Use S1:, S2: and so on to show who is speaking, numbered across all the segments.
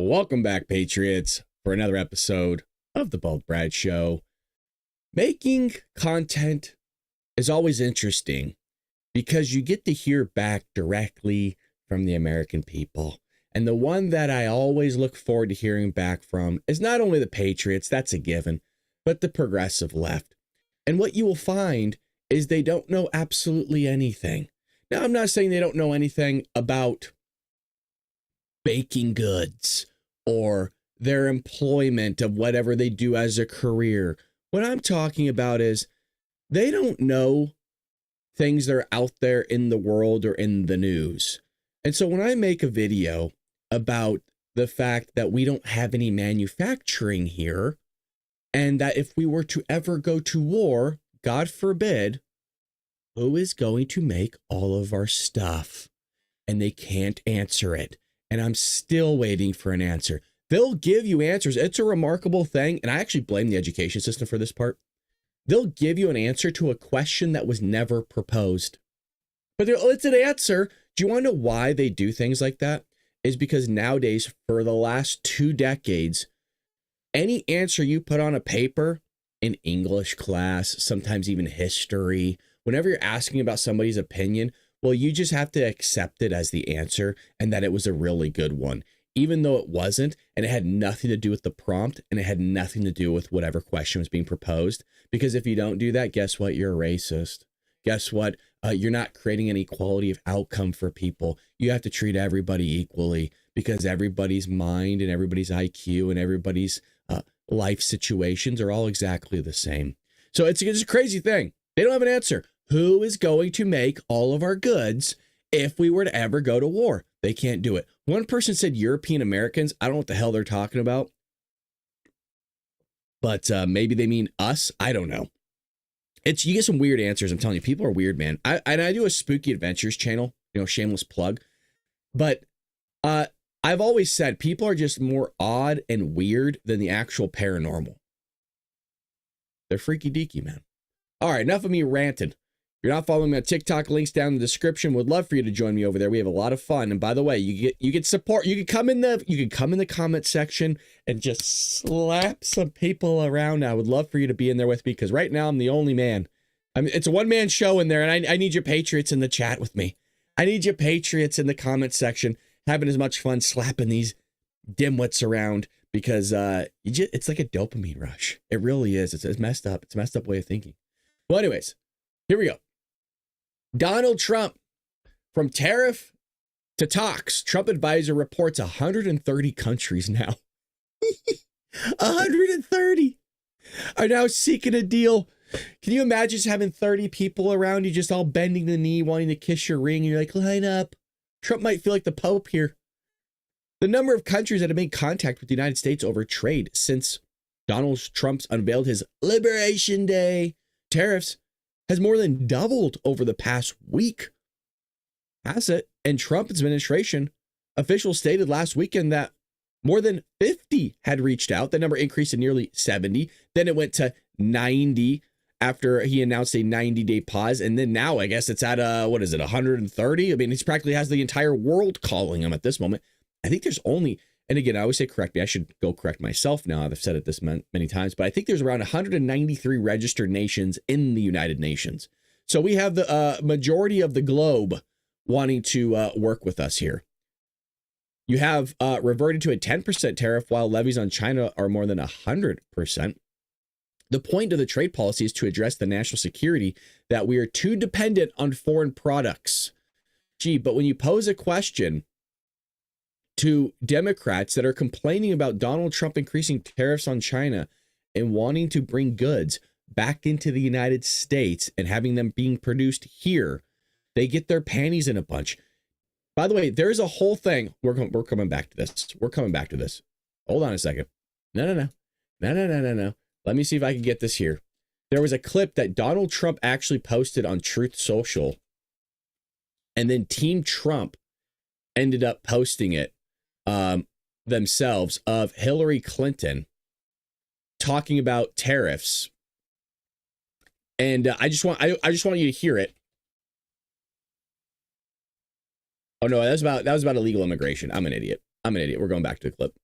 S1: Welcome back, Patriots, for another episode of The Bald Brad Show. Making content is always interesting because you get to hear back directly from the American people. And the one that I always look forward to hearing back from is not only the Patriots, that's a given, but the progressive left. And what you will find is they don't know absolutely anything. Now, I'm not saying they don't know anything about baking goods or their employment of whatever they do as a career. What I'm talking about is they don't know things that are out there in the world or in the news. And so when I make a video about the fact that we don't have any manufacturing here, and that if we were to ever go to war, God forbid, who is going to make all of our stuff? And they can't answer it. And I'm still waiting for an answer. They'll give you answers. It's a remarkable thing. And I actually blame the education system for this part. They'll give you an answer to a question that was never proposed. But it's an answer. Do you want to know why they do things like that? Is because nowadays, for the last 2 decades, any answer you put on a paper in English class, sometimes even history, whenever you're asking about somebody's opinion, well, you just have to accept it as the answer and that it was a really good one, even though it wasn't, and it had nothing to do with the prompt, and it had nothing to do with whatever question was being proposed. Because if you don't do that, guess what? You're a racist. Guess what? You're not creating any quality of outcome for people. You have to treat everybody equally because everybody's mind and everybody's IQ and everybody's life situations are all exactly the same. So it's a crazy thing. They don't have an answer. Who is going to make all of our goods if we were to ever go to war? They can't do it. One person said European Americans. I don't know what the hell they're talking about. But maybe they mean us. I don't know. You get some weird answers. I'm telling you, people are weird, man. I do a Spooky Adventures channel, shameless plug. But I've always said people are just more odd and weird than the actual paranormal. They're freaky deaky, man. All right, enough of me ranting. If you're not following me on TikTok, links down in the description. Would love for you to join me over there. We have a lot of fun. And by the way, you get support. You can come in the comment section and just slap some people around. I would love for you to be in there with me because right now I'm the only man. It's a one-man show in there, and I need your Patriots in the chat with me. I need your Patriots in the comment section having as much fun slapping these dimwits around because it's like a dopamine rush. It really is. It's messed up. It's a messed up way of thinking. Well, anyways, here we go. Donald Trump, from tariff to talks, Trump advisor reports 130 countries now. 130 are now seeking a deal. Can you imagine just having 30 people around you just all bending the knee, wanting to kiss your ring? And you're like, line up. Trump might feel like the Pope here. The number of countries that have made contact with the United States over trade since Donald Trump's unveiled his Liberation Day tariffs has more than doubled over the past week. Hassett and Trump administration officials stated last weekend that more than 50 had reached out. The number increased to nearly 70. Then it went to 90 after he announced a 90-day pause. And then now I guess it's at, 130? I mean, he practically has the entire world calling him at this moment. I think there's only, and again, I always say correct me. I should go correct myself now. I've said it this many times, but I think there's around 193 registered nations in the United Nations. So we have the majority of the globe wanting to work with us here. You have reverted to a 10% tariff while levies on China are more than 100%. The point of the trade policy is to address the national security that we are too dependent on foreign products. Gee, but when you pose a question to Democrats that are complaining about Donald Trump increasing tariffs on China and wanting to bring goods back into the United States and having them being produced here, they get their panties in a bunch. By the way, there's a whole thing. We're coming back to this. We're coming back to this. Hold on a second. No. Let me see if I can get this here. There was a clip that Donald Trump actually posted on Truth Social, and then Team Trump ended up posting it themselves of Hillary Clinton talking about tariffs. And I just want you to hear it. Oh no, that was about illegal immigration. I'm an idiot. I'm an idiot. We're going back to the clip.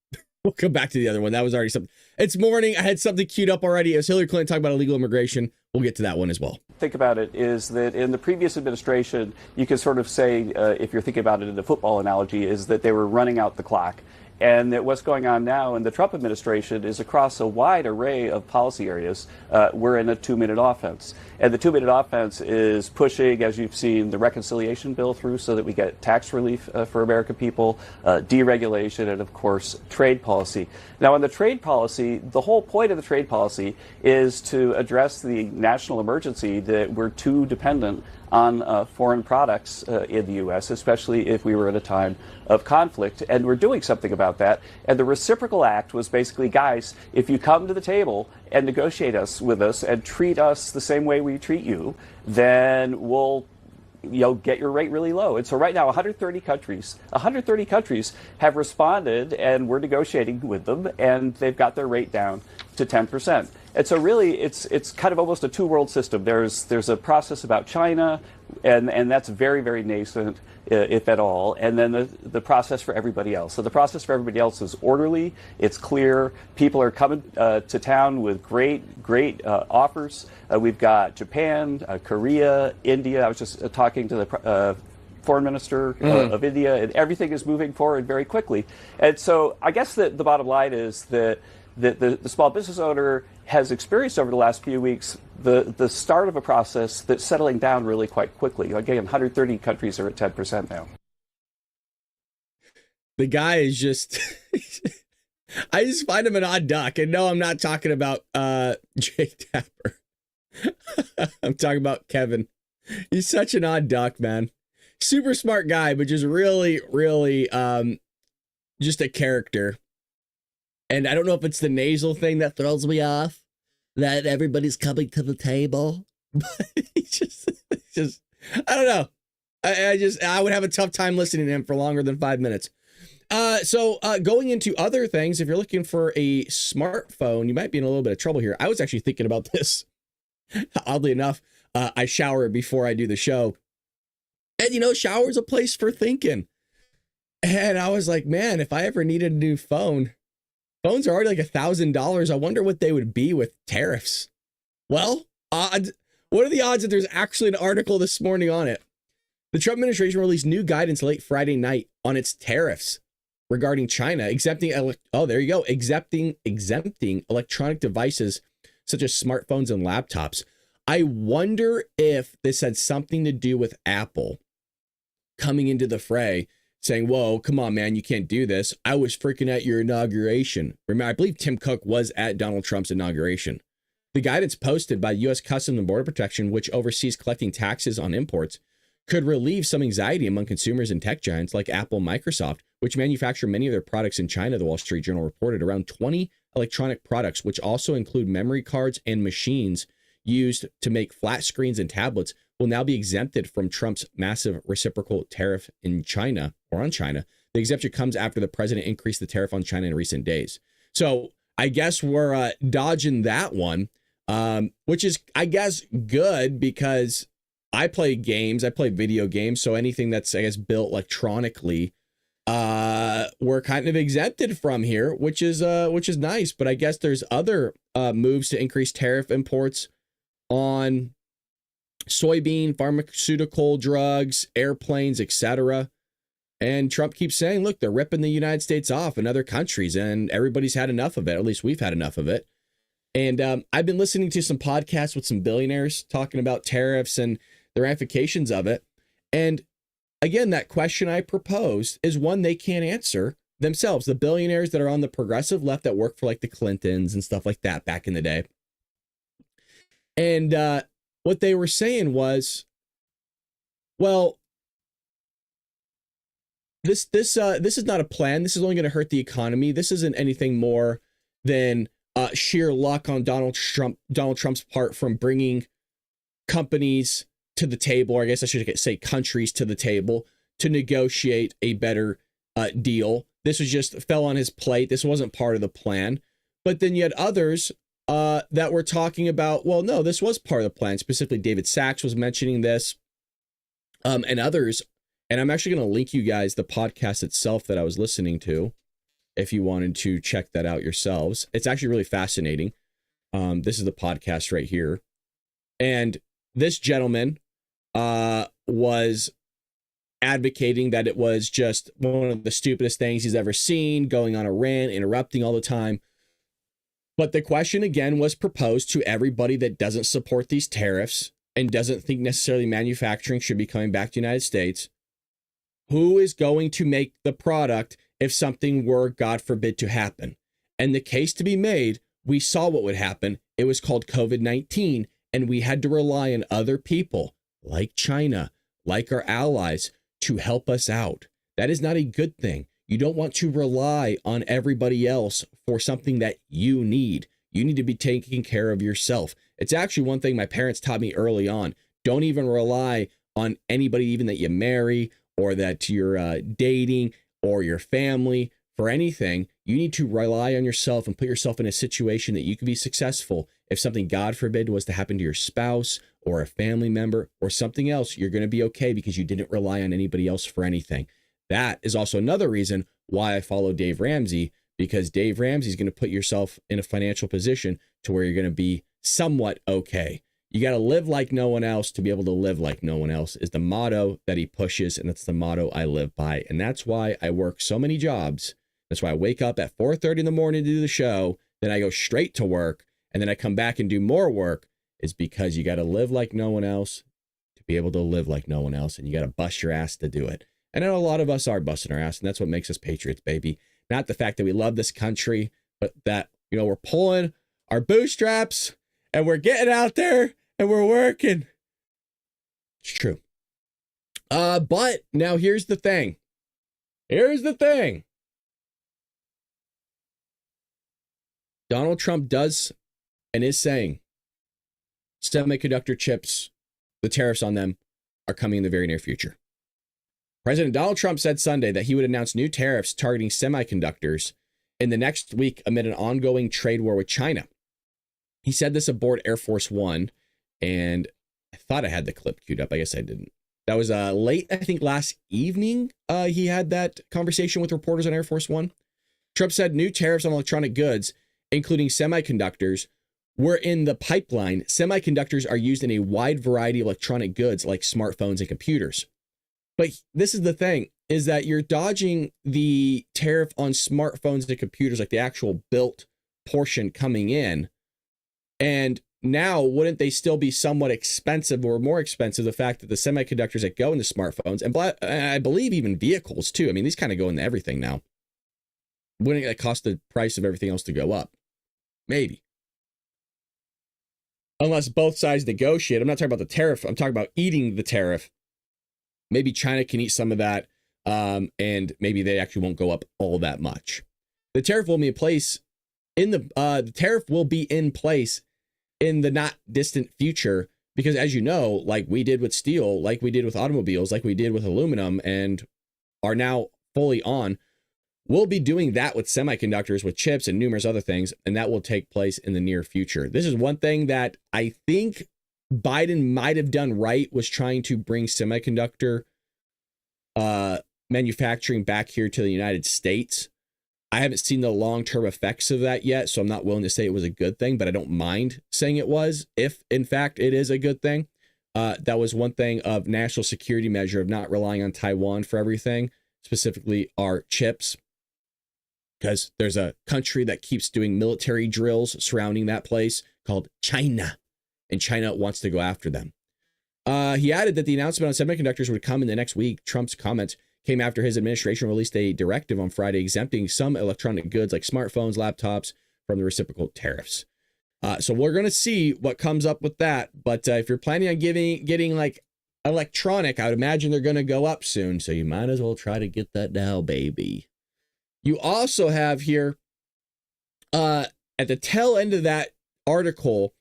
S1: We'll come back to the other one. That was already something. It's morning. I had something queued up already. It was Hillary Clinton talking about illegal immigration. We'll get to that one as well.
S2: Think about it is that in the previous administration, you could sort of say, if you're thinking about it in a football analogy, is that they were running out the clock. And that what's going on now in the Trump administration is across a wide array of policy areas, we're in a 2-minute offense. And the 2-minute offense is pushing, as you've seen, the reconciliation bill through so that we get tax relief for American people, deregulation, and of course, trade policy. Now, on the trade policy, the whole point of the trade policy is to address the national emergency that we're too dependent on foreign products in the U.S., especially if we were at a time of conflict. And we're doing something about that. And the reciprocal act was basically, guys, if you come to the table and negotiate with us and treat us the same way we treat you, then we'll get your rate really low. And so right now, 130 countries have responded, and we're negotiating with them, and they've got their rate down to 10%. And so really, it's kind of almost a two-world system. There's a process about China, and that's very, very nascent, if at all. And then the process for everybody else. So the process for everybody else is orderly. It's clear. People are coming to town with great offers. We've got Japan, Korea, India. I was just talking to the foreign minister of India, and everything is moving forward very quickly. And so I guess that the bottom line is that the small business owner has experienced over the last few weeks the start of a process that's settling down really quite quickly. Again, 130 countries are at 10% now.
S1: The guy is just, I just find him an odd duck. And no, I'm not talking about Jake Tapper. I'm talking about Kevin. He's such an odd duck, man. Super smart guy, but just really, really just a character. And I don't know if it's the nasal thing that throws me off, that everybody's coming to the table. But he's just, I don't know. I would have a tough time listening to him for longer than 5 minutes. So going into other things, if you're looking for a smartphone, you might be in a little bit of trouble here. I was actually thinking about this. Oddly enough, I shower before I do the show. And, shower's a place for thinking. And I was like, man, if I ever needed a new phone, phones are already like $1,000. I wonder what they would be with tariffs. Well, odds. What are the odds that there's actually an article this morning on it? The Trump administration released new guidance late Friday night on its tariffs regarding China, exempting electronic devices such as smartphones and laptops. I wonder if this had something to do with Apple coming into the fray, saying, whoa, come on, man, you can't do this. I was freaking at your inauguration. Remember, I believe Tim Cook was at Donald Trump's inauguration. The guidance posted by U.S. Customs and Border Protection, which oversees collecting taxes on imports, could relieve some anxiety among consumers and tech giants like Apple and Microsoft, which manufacture many of their products in China. The Wall Street Journal reported around 20 electronic products, which also include memory cards and machines used to make flat screens and tablets, will now be exempted from Trump's massive reciprocal tariff in China or on China. The exemption comes after the president increased the tariff on China in recent days. So I guess we're dodging that one, which is, I guess, good because I play games. I play video games. So anything that's, I guess, built electronically, we're kind of exempted from here, which is nice. But I guess there's other moves to increase tariff imports on soybean, pharmaceutical drugs, airplanes, etc. And Trump keeps saying, look, they're ripping the United States off in other countries, and everybody's had enough of it. At least we've had enough of it. And I've been listening to some podcasts with some billionaires talking about tariffs and the ramifications of it. And again, that question I proposed is one they can't answer themselves. The billionaires that are on the progressive left that work for like the Clintons and stuff like that back in the day. And what they were saying was, well, this is not a plan. This is only going to hurt the economy. This isn't anything more than sheer luck on Donald Trump's part from bringing companies to the table, or I guess I should say countries to the table to negotiate a better deal. This was just fell on his plate. This wasn't part of the plan. But then you had others that were talking about, well, no, this was part of the plan. Specifically, David Sachs was mentioning this, and others. And I'm actually going to link you guys the podcast itself that I was listening to, if you wanted to check that out yourselves. It's actually really fascinating. This is the podcast right here. And this gentleman was advocating that it was just one of the stupidest things he's ever seen, going on a rant, interrupting all the time. But the question again was proposed to everybody that doesn't support these tariffs and doesn't think necessarily manufacturing should be coming back to the United States. Who is going to make the product if something were, God forbid, to happen? And the case to be made, we saw what would happen. It was called COVID-19, and we had to rely on other people like China, like our allies, to help us out. That is not a good thing. You don't want to rely on everybody else for something that you need. You need to be taking care of yourself. It's actually one thing my parents taught me early on. Don't even rely on anybody, even that you marry or that you're dating or your family for anything. You need to rely on yourself and put yourself in a situation that you can be successful. If something, God forbid, was to happen to your spouse or a family member or something else, you're going to be okay because you didn't rely on anybody else for anything. That is also another reason why I follow Dave Ramsey, because Dave Ramsey is going to put yourself in a financial position to where you're going to be somewhat okay. You got to live like no one else to be able to live like no one else is the motto that he pushes. And that's the motto I live by. And that's why I work so many jobs. That's why I wake up at 4:30 in the morning to do the show. Then I go straight to work. And then I come back and do more work, is because you got to live like no one else to be able to live like no one else. And you got to bust your ass to do it. And I know a lot of us are busting our ass. And that's what makes us patriots, baby. Not the fact that we love this country, but that, we're pulling our bootstraps and we're getting out there and we're working. It's true. But now here's the thing. Donald Trump does and is saying semiconductor chips, the tariffs on them, are coming in the very near future. President Donald Trump said Sunday that he would announce new tariffs targeting semiconductors in the next week amid an ongoing trade war with China. He said this aboard Air Force One, and I thought I had the clip queued up. I guess I didn't. That was late, I think, last evening. He had that conversation with reporters on Air Force One. Trump said new tariffs on electronic goods, including semiconductors, were in the pipeline. Semiconductors are used in a wide variety of electronic goods like smartphones and computers. But this is the thing, is that you're dodging the tariff on smartphones and computers, like the actual built portion coming in. And now, wouldn't they still be somewhat expensive or more expensive? The fact that the semiconductors that go into smartphones, and I believe even vehicles too. I mean, these kind of go into everything now. Wouldn't it cost the price of everything else to go up? Maybe. Unless both sides negotiate. I'm not talking about the tariff. I'm talking about eating the tariff. Maybe China can eat some of that, and maybe they actually won't go up all that much. The tariff will be in place the tariff will be in place in the not distant future, because as you know, like we did with steel, like we did with automobiles, like we did with aluminum, and are now fully on, we'll be doing that with semiconductors, with chips and numerous other things, and that will take place in the near future. This is one thing that I think Biden might have done right, was trying to bring semiconductor manufacturing back here to the United States. I haven't seen the long-term effects of that yet, so I'm not willing to say it was a good thing, but I don't mind saying it was, if in fact it is a good thing. That was one thing of national security measure of not relying on Taiwan for everything, specifically our chips, because there's a country that keeps doing military drills surrounding that place called China, and China wants to go after them. He added that the announcement on semiconductors would come in the next week. Trump's comments came after his administration released a directive on Friday exempting some electronic goods like smartphones, laptops from the reciprocal tariffs. So we're going to see what comes up with that. But if you're planning on getting like electronic, I would imagine they're going to go up soon. So you might as well try to get that now, baby. You also have here at the tail end of that article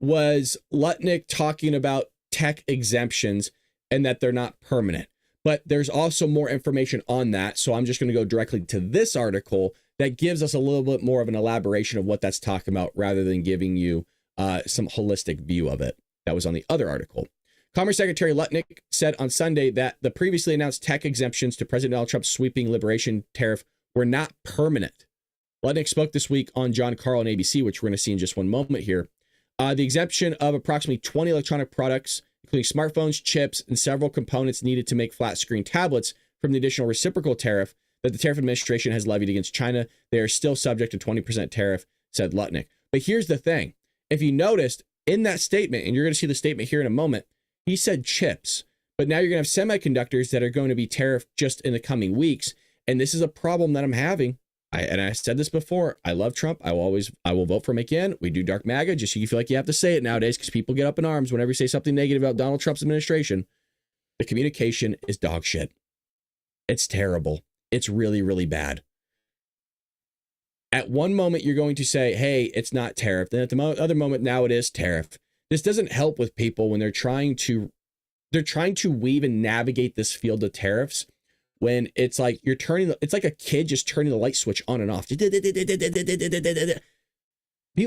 S1: was Lutnick talking about tech exemptions and that they're not permanent. But there's also more information on that. So I'm just going to go directly to this article that gives us a little bit more of an elaboration of what that's talking about, rather than giving you some holistic view of it that was on the other article. Commerce Secretary Lutnick said on Sunday that the previously announced tech exemptions to President Donald Trump's sweeping liberation tariff were not permanent. Lutnick spoke this week on John Carl and ABC, which we're going to see in just one moment here. The exemption of approximately 20 electronic products, including smartphones, chips, and several components needed to make flat screen tablets from the additional reciprocal tariff that the tariff administration has levied against China. They are still subject to 20% tariff, said Lutnick. But here's the thing. If you noticed in that statement, and you're going to see the statement here in a moment, he said chips, but now you're going to have semiconductors that are going to be tariffed just in the coming weeks. And this is a problem that I'm having. I said this before. I love Trump. I will vote for him again. We do dark MAGA just so you feel like you have to say it nowadays because people get up in arms whenever you say something negative about Donald Trump's administration. The communication is dog shit. It's terrible. It's really, really bad. At one moment, you're going to say, hey, it's not tariff. Then at the other moment, now it is tariff. This doesn't help with people when they're trying to weave and navigate this field of tariffs when it's like it's like a kid just turning the light switch on and off. People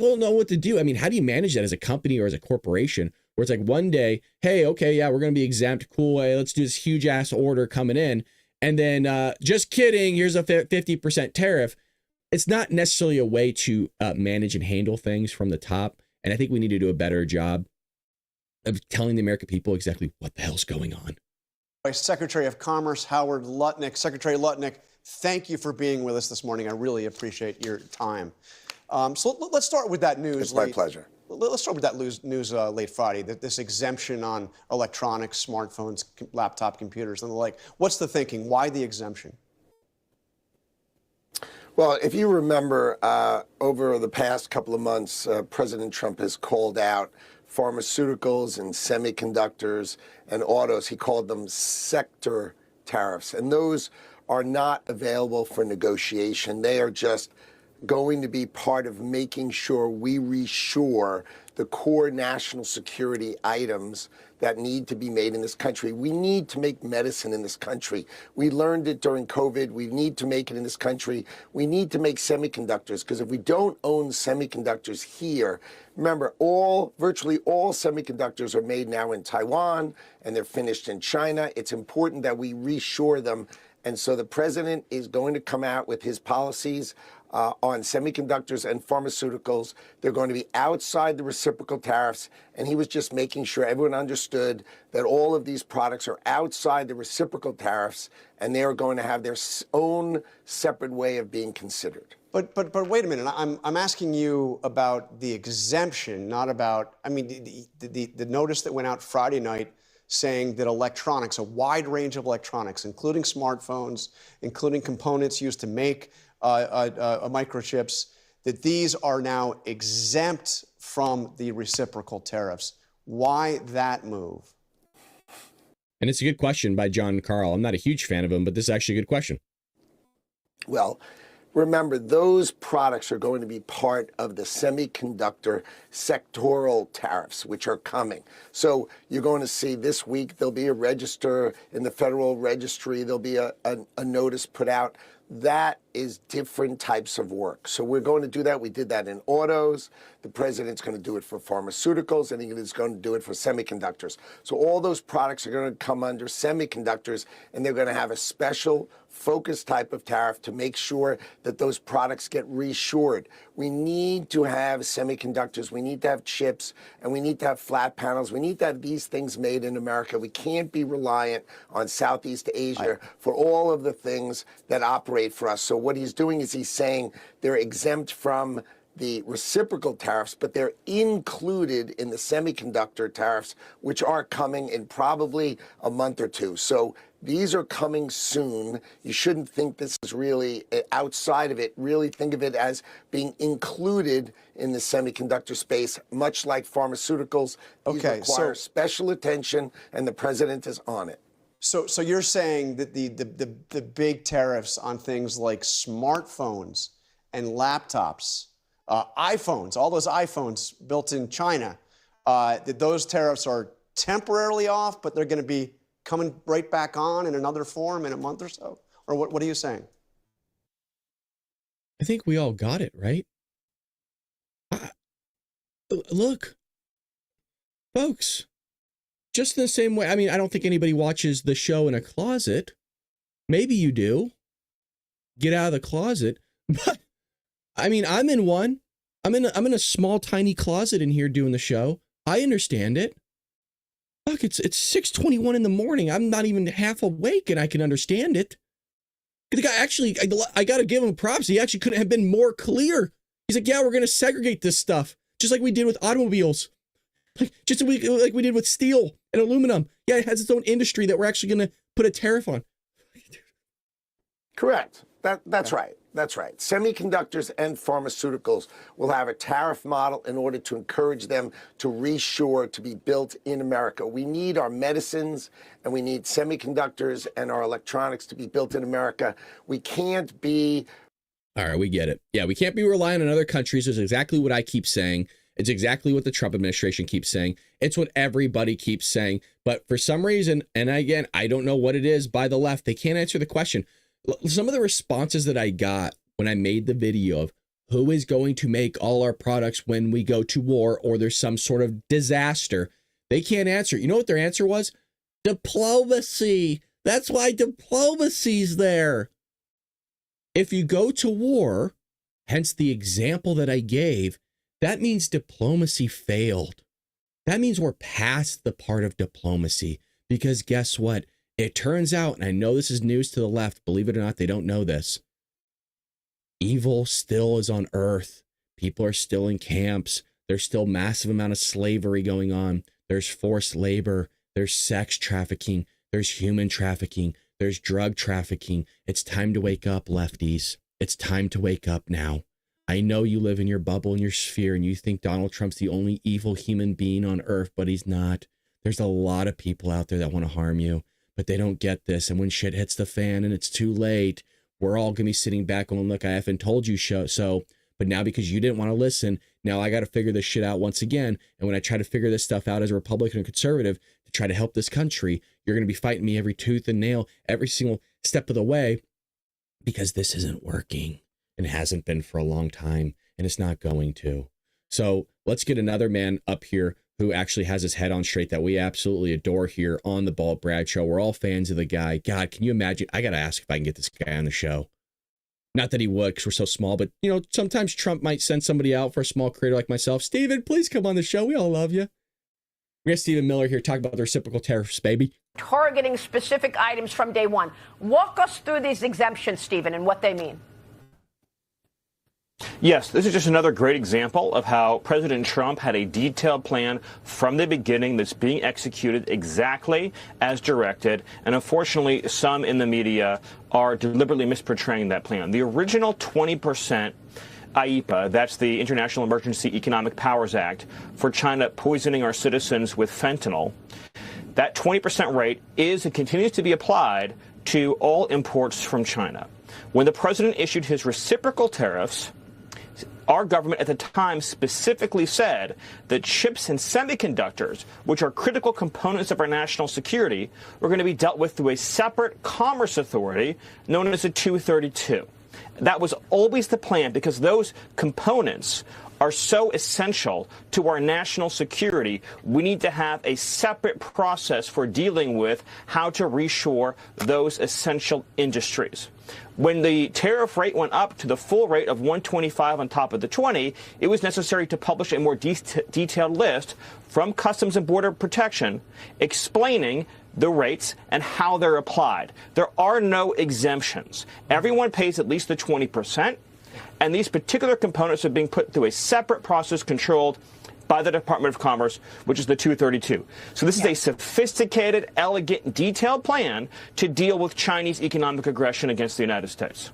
S1: don't know what to do. I mean, how do you manage that as a company or as a corporation where it's like one day, hey, okay, yeah, we're going to be exempt. Cool. Hey, let's do this huge ass order coming in. And then just kidding, here's a 50% tariff. It's not necessarily a way to manage and handle things from the top. And I think we need to do a better job of telling the American people exactly what the hell's going on.
S3: Secretary of Commerce Howard Lutnick. Secretary Lutnick, thank you for being with us this morning. I really appreciate your time. So let's start with that news.
S4: It's my pleasure.
S3: Let's start with that news late Friday, this exemption on electronics, smartphones, laptop computers, and the like. What's the thinking? Why the exemption?
S4: Well, if you remember, over the past couple of months, President Trump has called out pharmaceuticals and semiconductors and autos. He called them sector tariffs, and those are not available for negotiation. They are just going to be part of making sure we reshore the core national security items that need to be made in this country. We need to make medicine in this country. We learned it during COVID. We need to make it in this country. We need to make semiconductors, because if we don't own semiconductors here, remember, virtually all semiconductors are made now in Taiwan and they're finished in China. It's important that we reshore them. And so the president is going to come out with his policies on semiconductors and pharmaceuticals. They're going to be outside the reciprocal tariffs. And he was just making sure everyone understood that all of these products are outside the reciprocal tariffs, and they are going to have their own separate way of being considered.
S3: But wait a minute. I'm asking you about the exemption, not about, I mean, the notice that went out Friday night saying that electronics, a wide range of electronics, including smartphones, including components used to make microchips, that these are now exempt from the reciprocal tariffs. Why that move?
S1: And it's a good question by John Carl. I'm not a huge fan of him, but this is actually a good question.
S4: Well, remember, those products are going to be part of the semiconductor sectoral tariffs, which are coming. So you're going to see this week, there'll be a register in the Federal Registry. There'll be a notice put out. That is different types of work. So we're going to do that. We did that in autos. The president's going to do it for pharmaceuticals, and he's going to do it for semiconductors. So all those products are going to come under semiconductors, and they're going to have a special focused type of tariff to make sure that those products get reshored. We need to have semiconductors, we need to have chips, and we need to have flat panels. We need to have these things made in America. We can't be reliant on Southeast Asia for all of the things that operate for us. So what he's doing is he's saying they're exempt from the reciprocal tariffs, but they're included in the semiconductor tariffs, which are coming in probably a month or two. So these are coming soon. You shouldn't think this is really outside of it. Really think of it as being included in the semiconductor space, much like pharmaceuticals. These require special attention, and the president is on it.
S3: So you're saying that the big tariffs on things like smartphones and laptops, iPhones, all those iPhones built in China, that those tariffs are temporarily off, but they're going to be coming right back on in another form in a month or so? Or what are you saying?
S1: I think we all got it, right? Look, folks, just in the same way. I mean, I don't think anybody watches the show in a closet. Maybe you do. Get out of the closet. But I mean, I'm in one. I'm in a small, tiny closet in here doing the show. I understand it. Look, it's 6:21 in the morning. I'm not even half awake, and I can understand it. The guy actually, I got to give him props. He actually couldn't have been more clear. He's like, yeah, we're going to segregate this stuff, just like we did with automobiles, just like we did with steel and aluminum. Yeah, it has its own industry that we're actually going to put a tariff on.
S4: Correct. That's right. That's right. Semiconductors and pharmaceuticals will have a tariff model in order to encourage them to reshore, to be built in America. We need our medicines and we need semiconductors and our electronics to be built in America. We can't be...
S1: All right, we get it. Yeah, we can't be relying on other countries. It's exactly what I keep saying. It's exactly what the Trump administration keeps saying. It's what everybody keeps saying. But for some reason, and again, I don't know what it is by the left, they can't answer the question. Some of the responses that I got when I made the video of who is going to make all our products when we go to war or there's some sort of disaster, they can't answer. You know what their answer was? Diplomacy. That's why diplomacy's there. If you go to war, hence the example that I gave, that means diplomacy failed. That means we're past the part of diplomacy, because guess what? It turns out, and I know this is news to the left, believe it or not, they don't know this. Evil still is on Earth. People are still in camps. There's still massive amount of slavery going on. There's forced labor. There's sex trafficking. There's human trafficking. There's drug trafficking. It's time to wake up, lefties. It's time to wake up now. I know you live in your bubble, in your sphere, and you think Donald Trump's the only evil human being on Earth, but he's not. There's a lot of people out there that want to harm you, but they don't get this. And when shit hits the fan and it's too late, we're all going to be sitting back going, look, I haven't told you so. But now because you didn't want to listen, now I got to figure this shit out once again. And when I try to figure this stuff out as a Republican and conservative to try to help this country, you're going to be fighting me every tooth and nail, every single step of the way, because this isn't working and hasn't been for a long time. And it's not going to. So let's get another man up here who actually has his head on straight that we absolutely adore here on the Bald Brad Show. We're all fans of the guy. God, can you imagine? I got to ask if I can get this guy on the show. Not that he would, because we're so small, but, you know, sometimes Trump might send somebody out for a small creator like myself. Steven, please come on the show. We all love you. We got Stephen Miller here talking about the reciprocal tariffs, baby.
S5: Targeting specific items from day one. Walk us through these exemptions, Stephen, and what they mean.
S6: Yes, this is just another great example of how President Trump had a detailed plan from the beginning that's being executed exactly as directed. And unfortunately, some in the media are deliberately misportraying that plan. The original 20% IEPA, that's the International Emergency Economic Powers Act, for China poisoning our citizens with fentanyl, that 20% rate is and continues to be applied to all imports from China. When the president issued his reciprocal tariffs, our government at the time specifically said that chips and semiconductors, which are critical components of our national security, were going to be dealt with through a separate commerce authority known as a 232. That was always the plan because those components are so essential to our national security. We need to have a separate process for dealing with how to reshore those essential industries. When the tariff rate went up to the full rate of 125 on top of the 20, it was necessary to publish a more detailed list from Customs and Border Protection explaining the rates and how they're applied. There are no exemptions. Everyone pays at least the 20%, and these particular components are being put through a separate process controlled by the Department of Commerce, which is the 232. So this is a sophisticated, elegant, detailed plan to deal with Chinese economic aggression against the United States.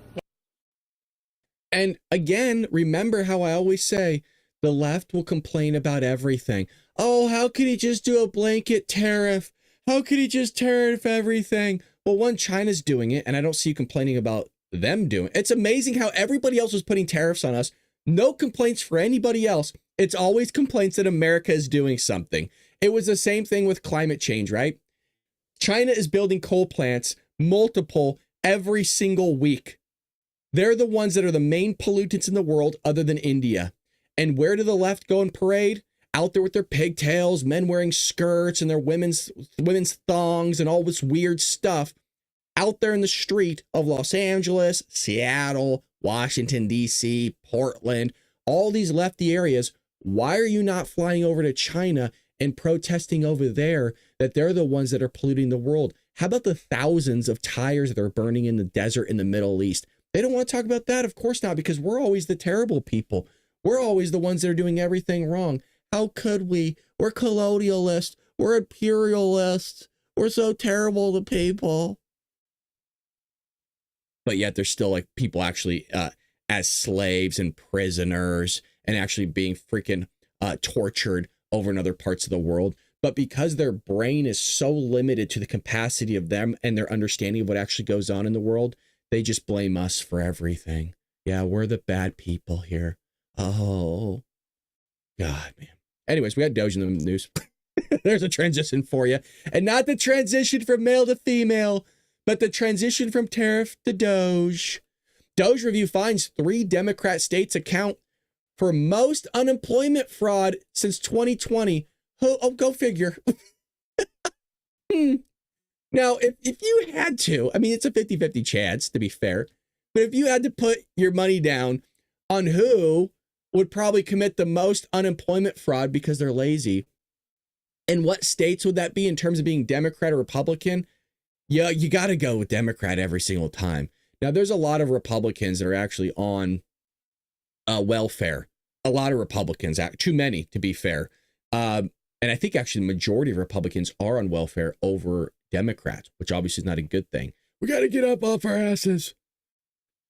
S1: And again, remember how I always say, the left will complain about everything. Oh, how could he just do a blanket tariff? How could he just tariff everything? Well, one, China's doing it, and I don't see you complaining about them doing it. It's amazing how everybody else was putting tariffs on us. No complaints for anybody else. It's always complaints that America is doing something. It was the same thing with climate change, right? China is building coal plants, multiple, every single week. They're the ones that are the main pollutants in the world other than India. And where do the left go and parade? out there with their pigtails, men wearing skirts and their women's thongs and all this weird stuff out there in the street of Los Angeles, Seattle, Washington, D.C., Portland, all these lefty areas. Why are you not flying over to China and protesting over there that they're the ones that are polluting the world? How about the thousands of tires that are burning in the desert in the Middle East? They don't want to talk about that. Of course not, because we're always the terrible people. We're always the ones that are doing everything wrong. How could we? We're colonialists. We're imperialists. We're so terrible to people. But yet there's still like people actually as slaves and prisoners and actually being freaking tortured over in other parts of the world. But because their brain is so limited to the capacity of them and their understanding of what actually goes on in the world, they just blame us for everything. Yeah, we're the bad people here. Oh, God, man. Anyways, we got Doge in the news. There's a transition for you. And not the transition from male to female, but the transition from tariff to Doge. Doge review finds 3 Democrat states account for most unemployment fraud since 2020. Oh, go figure. Now, if you had to, I mean, it's a 50-50 chance, to be fair, but if you had to put your money down on who would probably commit the most unemployment fraud because they're lazy, and what states would that be in terms of being Democrat or Republican? Yeah, you got to go with Democrat every single time. Now, there's a lot of Republicans that are actually on welfare. A lot of Republicans, too many, to be fair. And I think actually the majority of Republicans are on welfare over Democrats, which obviously is not a good thing. We got to get up off our asses.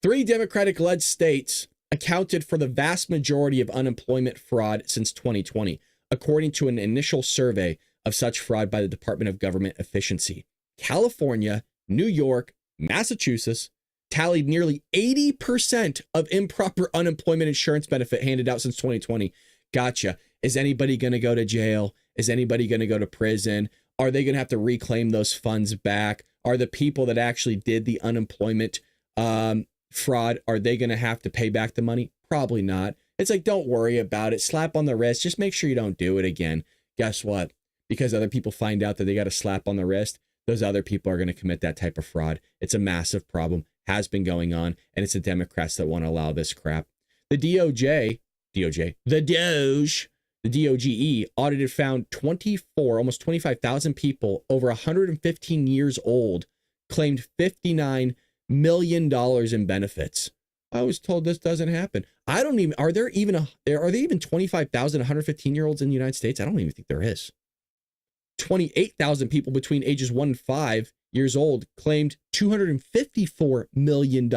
S1: 3 Democratic-led states accounted for the vast majority of unemployment fraud since 2020, according to an initial survey of such fraud by the Department of Government Efficiency. California, New York, Massachusetts tallied nearly 80% of improper unemployment insurance benefit handed out since 2020. Gotcha. Is anybody going to go to jail? Is anybody going to go to prison? Are they going to have to reclaim those funds back? Are the people that actually did the unemployment fraud, are they going to have to pay back the money? Probably not. It's like, don't worry about it. Slap on the wrist. Just make sure you don't do it again. Guess what? Because other people find out that they got a slap on the wrist, those other people are going to commit that type of fraud. It's a massive problem, has been going on, and it's the Democrats that want to allow this crap. The DOGE, the DOGE audited found 24, almost 25,000 people over 115 years old claimed $59 million in benefits. I was told this doesn't happen. I don't even, are there even 25,000 115-year-olds in the United States? I don't even think there is. 28,000 people between ages 1 and 5 years old claimed $254 million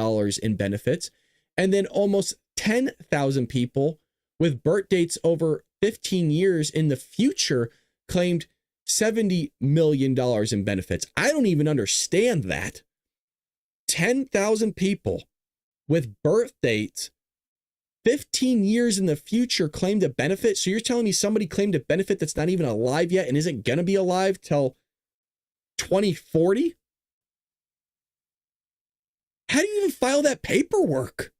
S1: in benefits. And then almost 10,000 people with birth dates over 15 years in the future claimed $70 million in benefits. I don't even understand that. 10,000 people with birth dates 15 years in the future claimed a benefit. So you're telling me somebody claimed a benefit that's not even alive yet and isn't going to be alive till 2040? How do you even file that paperwork?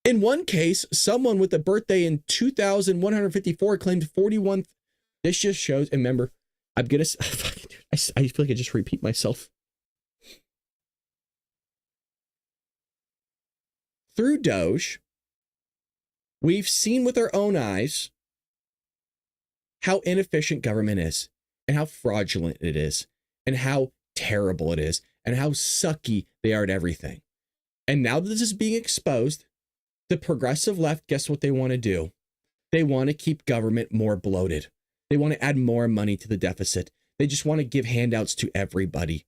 S1: In one case, someone with a birthday in 2154 claimed 41. This just shows, and remember, I feel like I just repeat myself. Through Doge, we've seen with our own eyes how inefficient government is and how fraudulent it is and how terrible it is and how sucky they are at everything. And now that this is being exposed, the progressive left, guess what they want to do? They want to keep government more bloated. They want to add more money to the deficit. They just want to give handouts to everybody.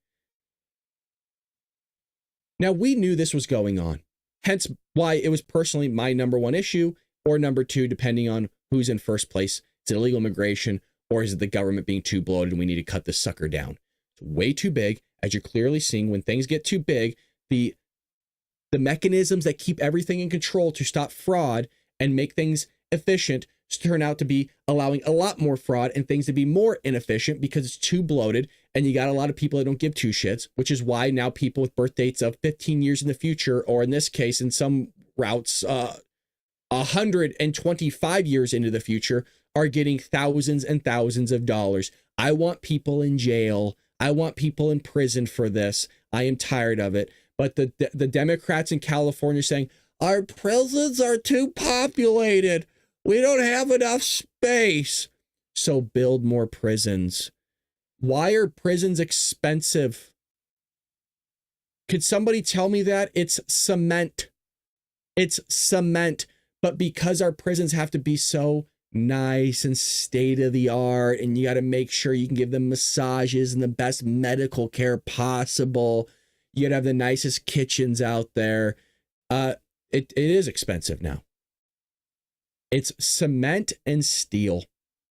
S1: Now, we knew this was going on. Hence why it was personally my number 1 issue, or number 2, depending on who's in first place. Is it illegal immigration, or is it the government being too bloated and we need to cut this sucker down? It's way too big. As you're clearly seeing, when things get too big, the mechanisms that keep everything in control to stop fraud and make things efficient turn out to be allowing a lot more fraud and things to be more inefficient because it's too bloated, and you got a lot of people that don't give two shits, which is why now people with birth dates of 15 years in the future, or in this case, in some routes, 125 years into the future, are getting thousands and thousands of dollars. I want people in jail. I want people in prison for this. I am tired of it. But the Democrats in California are saying, our prisons are too populated. We don't have enough space. So build more prisons. Why are prisons expensive? Could somebody tell me that? It's cement. It's cement. But because our prisons have to be so nice and state of the art, and you got to make sure you can give them massages and the best medical care possible, you got to have the nicest kitchens out there. It is expensive now. It's cement and steel.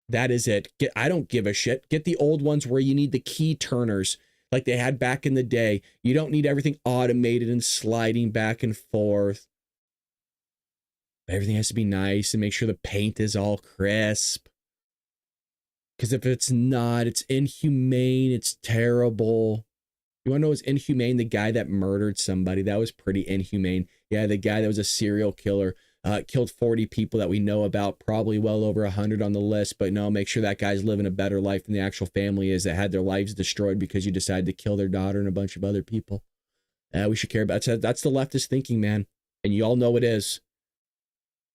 S1: That is it. I don't give a shit. Get the old ones where you need the key turners like they had back in the day. You don't need everything automated and sliding back and forth. Everything has to be nice and make sure the paint is all crisp. Because if it's not, it's inhumane. It's terrible. You want to know what's inhumane? The guy that murdered somebody. That was pretty inhumane. Yeah, the guy that was a serial killer. Killed 40 people that we know about, probably well over 100 on the list. But no, make sure that guy's living a better life than the actual family is that had their lives destroyed because you decided to kill their daughter and a bunch of other people. We should care about that. That's the leftist thinking, man. And you all know it is.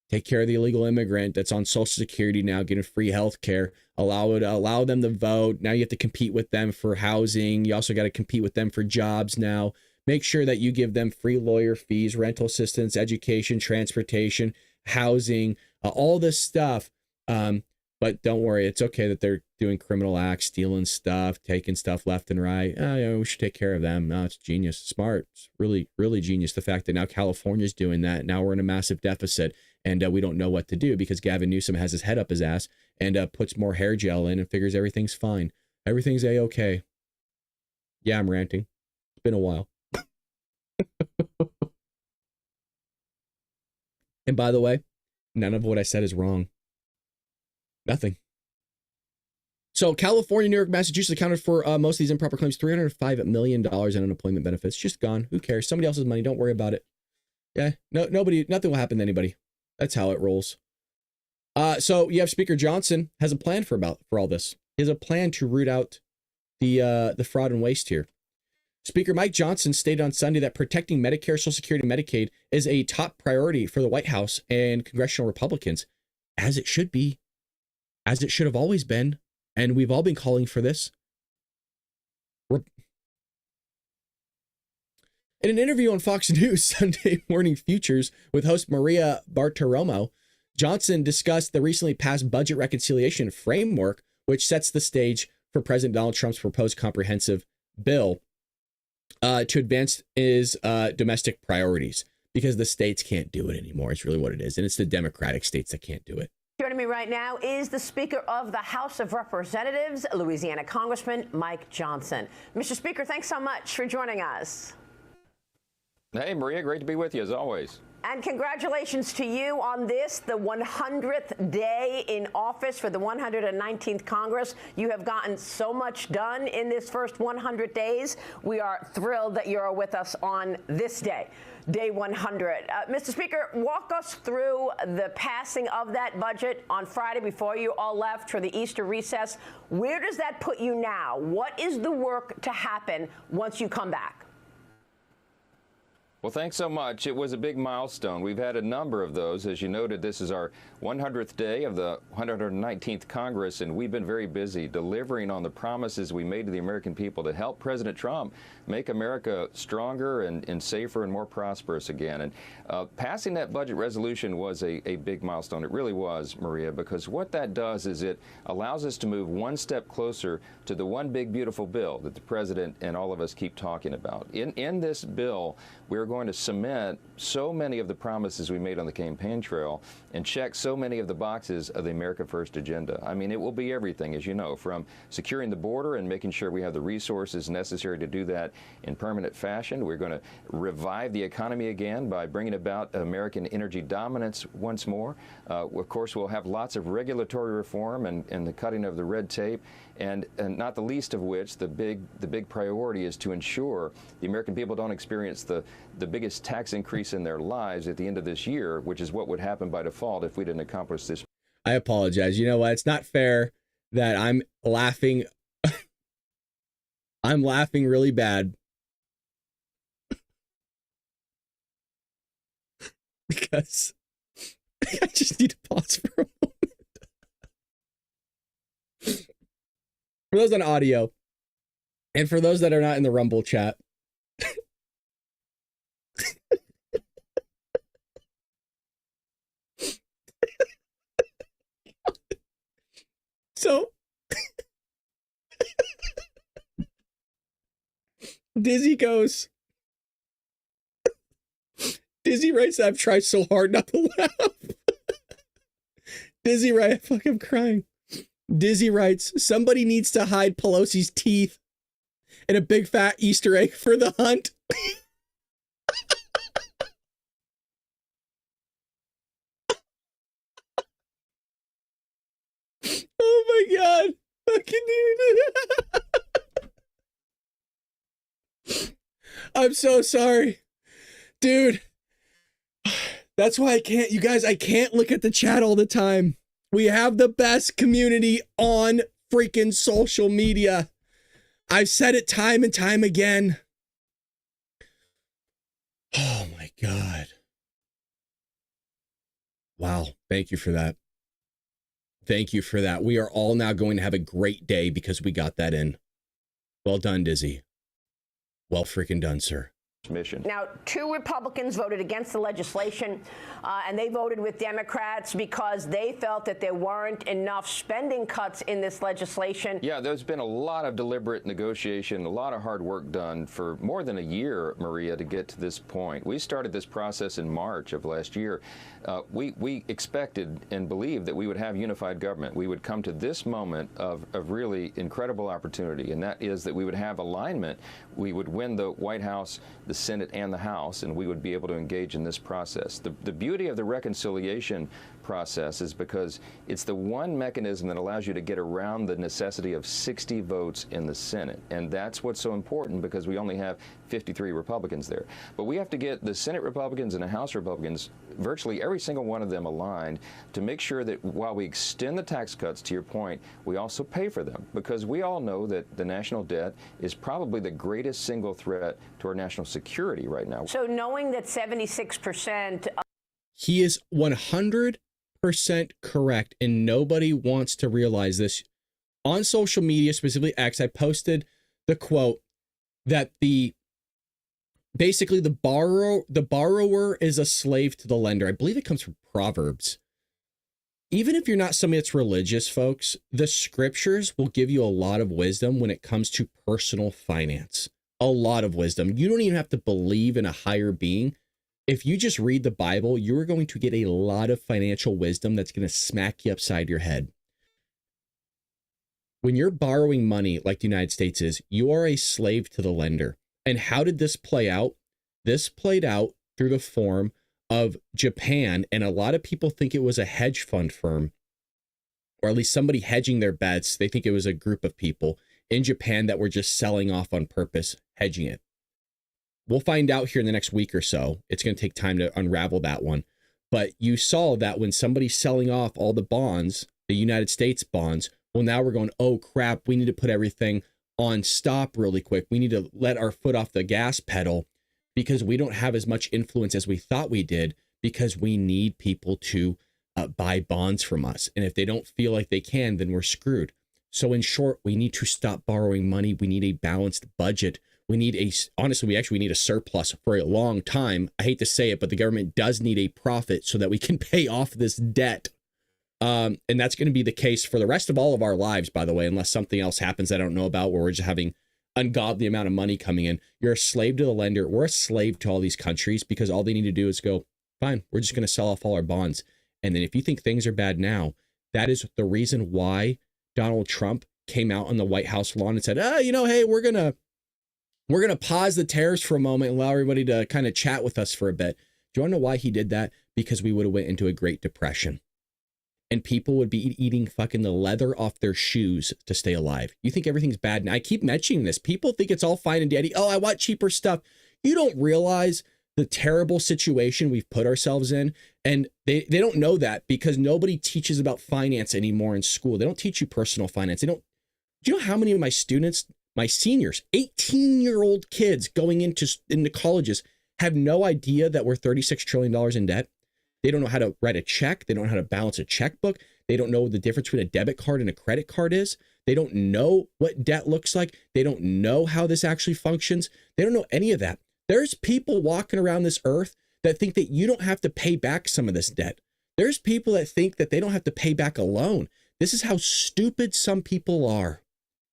S1: Take care of the illegal immigrant that's on Social Security now, getting free health care. Allow them to vote. Now you have to compete with them for housing. You also got to compete with them for jobs now. Make sure that you give them free lawyer fees, rental assistance, education, transportation, housing, all this stuff. But don't worry, it's okay that they're doing criminal acts, stealing stuff, taking stuff left and right. We should take care of them. No, it's genius, smart. It's really, really genius. The fact that now California's doing that. Now we're in a massive deficit and we don't know what to do because Gavin Newsom has his head up his ass and puts more hair gel in and figures everything's fine. Everything's A-okay. Yeah, I'm ranting. It's been a while. And by the way, none of what I said is wrong. Nothing. So California, New York, Massachusetts accounted for most of these improper claims. $305 million in unemployment benefits. Just gone. Who cares? Somebody else's money. Don't worry about it. Yeah. Nothing will happen to anybody. That's how it rolls. So you have Speaker Johnson has a plan for all this. He has a plan to root out the fraud and waste here. Speaker Mike Johnson stated on Sunday that protecting Medicare, Social Security, and Medicaid is a top priority for the White House and congressional Republicans, as it should be, as it should have always been, and we've all been calling for this. In an interview on Fox News Sunday Morning Futures with host Maria Bartiromo, Johnson discussed the recently passed budget reconciliation framework, which sets the stage for President Donald Trump's proposed comprehensive bill to advance his domestic priorities, because the states can't do it anymore. It's really what it is. And it's the Democratic states that can't do it.
S5: Joining me right now is the Speaker of the House of Representatives, Louisiana Congressman Mike Johnson. Mr. Speaker, thanks so much for joining us.
S7: Hey, Maria, great to be with you as always.
S5: And congratulations to you on this, the 100th day in office for the 119th Congress. You have gotten so much done in this first 100 days. We are thrilled that you're with us on this day, day 100. Mr. Speaker, walk us through the passing of that budget on Friday before you all left for the Easter recess. Where does that put you now? What is the work to happen once you come back?
S7: Well, thanks so much. It was a big milestone. We've had a number of those. As you noted, this is our 100th day of the 119th Congress, and we've been very busy delivering on the promises we made to the American people to help President Trump make America stronger and safer and more prosperous again. And passing that budget resolution was a big milestone. It really was, Maria, because what that does is it allows us to move one step closer to the one big, beautiful bill that the President and all of us keep talking about. In this bill, we're going to cement so many of the promises we made on the campaign trail and check so many of the boxes of the America First agenda. I mean, it will be everything, as you know, from securing the border and making sure we have the resources necessary to do that in permanent fashion. We're going to revive the economy again by bringing about American energy dominance once more. Of course, we'll have lots of regulatory reform and the cutting of the red tape, and not the least of which, the big priority is to ensure the American people don't experience the biggest tax increase in their lives at the end of this year, which is what would happen by default if we didn't accomplish this.
S1: I apologize. You know what? It's not fair that I'm laughing. I'm laughing really bad because I just need to pause for a moment. For those on audio, and for those that are not in the Rumble chat, so Dizzy goes, Dizzy writes, I've tried so hard not to laugh. Dizzy writes, fuck, I'm crying. Dizzy writes, somebody needs to hide Pelosi's teeth and a big fat Easter egg for the hunt. Oh my God. Fucking dude. I'm so sorry. Dude. That's why I can't, you guys, I can't look at the chat all the time. We have the best community on freaking social media. I've said it time and time again. Oh my God. Wow. Thank you for that. Thank you for that. We are all now going to have a great day because we got that in. Well done, Dizzy. Well freaking done, sir.
S7: Mission.
S5: Now, 2 Republicans voted against the legislation, and they voted with Democrats because they felt that there weren't enough spending cuts in this legislation.
S7: Yeah, there's been a lot of deliberate negotiation, a lot of hard work done for more than a year, Maria, to get to this point. We started this process in March of last year. We expected and believed that we would have unified government. We would come to this moment of really incredible opportunity, and that is that we would have alignment. We would win the White House, the Senate, and the House, and we would be able to engage in this process. The beauty of the reconciliation process is because it's the one mechanism that allows you to get around the necessity of 60 votes in the Senate. And that's what's so important, because we only have 53 Republicans there. But we have to get the Senate Republicans and the House Republicans, virtually every single one of them, aligned to make sure that while we extend the tax cuts, to your point, we also pay for them. Because we all know that the national debt is probably the greatest single threat to our national security right now.
S5: So knowing that 76%...
S1: He is 100% correct, and nobody wants to realize this. On social media, specifically X, I posted the quote that basically the borrower is a slave to the lender. I believe it comes from Proverbs. Even if you're not somebody that's religious, folks, the scriptures will give you a lot of wisdom when it comes to personal finance. A lot of wisdom. You don't even have to believe in a higher being. If you just read the Bible, you're going to get a lot of financial wisdom that's going to smack you upside your head. When you're borrowing money like the United States is, you are a slave to the lender. And how did this play out? This played out through the form of Japan, and a lot of people think it was a hedge fund firm, or at least somebody hedging their bets. They think it was a group of people in Japan that were just selling off on purpose, hedging it. We'll find out here in the next week or so. It's going to take time to unravel that one. But you saw that when somebody's selling off all the bonds, the United States bonds, well, now we're going, oh, crap, we need to put everything on stop really quick. We need to let our foot off the gas pedal because we don't have as much influence as we thought we did, because we need people to buy bonds from us. And if they don't feel like they can, then we're screwed. So in short, we need to stop borrowing money. We need a balanced budget. We need honestly, we actually need a surplus for a long time. I hate to say it, but the government does need a profit so that we can pay off this debt. And that's going to be the case for the rest of all of our lives, by the way, unless something else happens I don't know about, where we're just having ungodly amount of money coming in. You're a slave to the lender. We're a slave to all these countries because all they need to do is go, fine, we're just going to sell off all our bonds. And then if you think things are bad now, that is the reason why Donald Trump came out on the White House lawn and said, hey, we're going to pause the tariffs for a moment and allow everybody to kind of chat with us for a bit. Do you want to know why he did that? Because we would have went into a Great Depression. And people would be eating fucking the leather off their shoes to stay alive. You think everything's bad? And I keep mentioning this. People think it's all fine and dandy. Oh, I want cheaper stuff. You don't realize the terrible situation we've put ourselves in. And they don't know that because nobody teaches about finance anymore in school. They don't teach you personal finance. Do you know how many of my students, my seniors, 18-year-old kids going into colleges have no idea that we're $36 trillion in debt? They don't know how to write a check. They don't know how to balance a checkbook. They don't know the difference between a debit card and a credit card is. They don't know what debt looks like. They don't know how this actually functions. They don't know any of that. There's people walking around this earth that think that you don't have to pay back some of this debt. There's people that think that they don't have to pay back a loan. This is how stupid some people are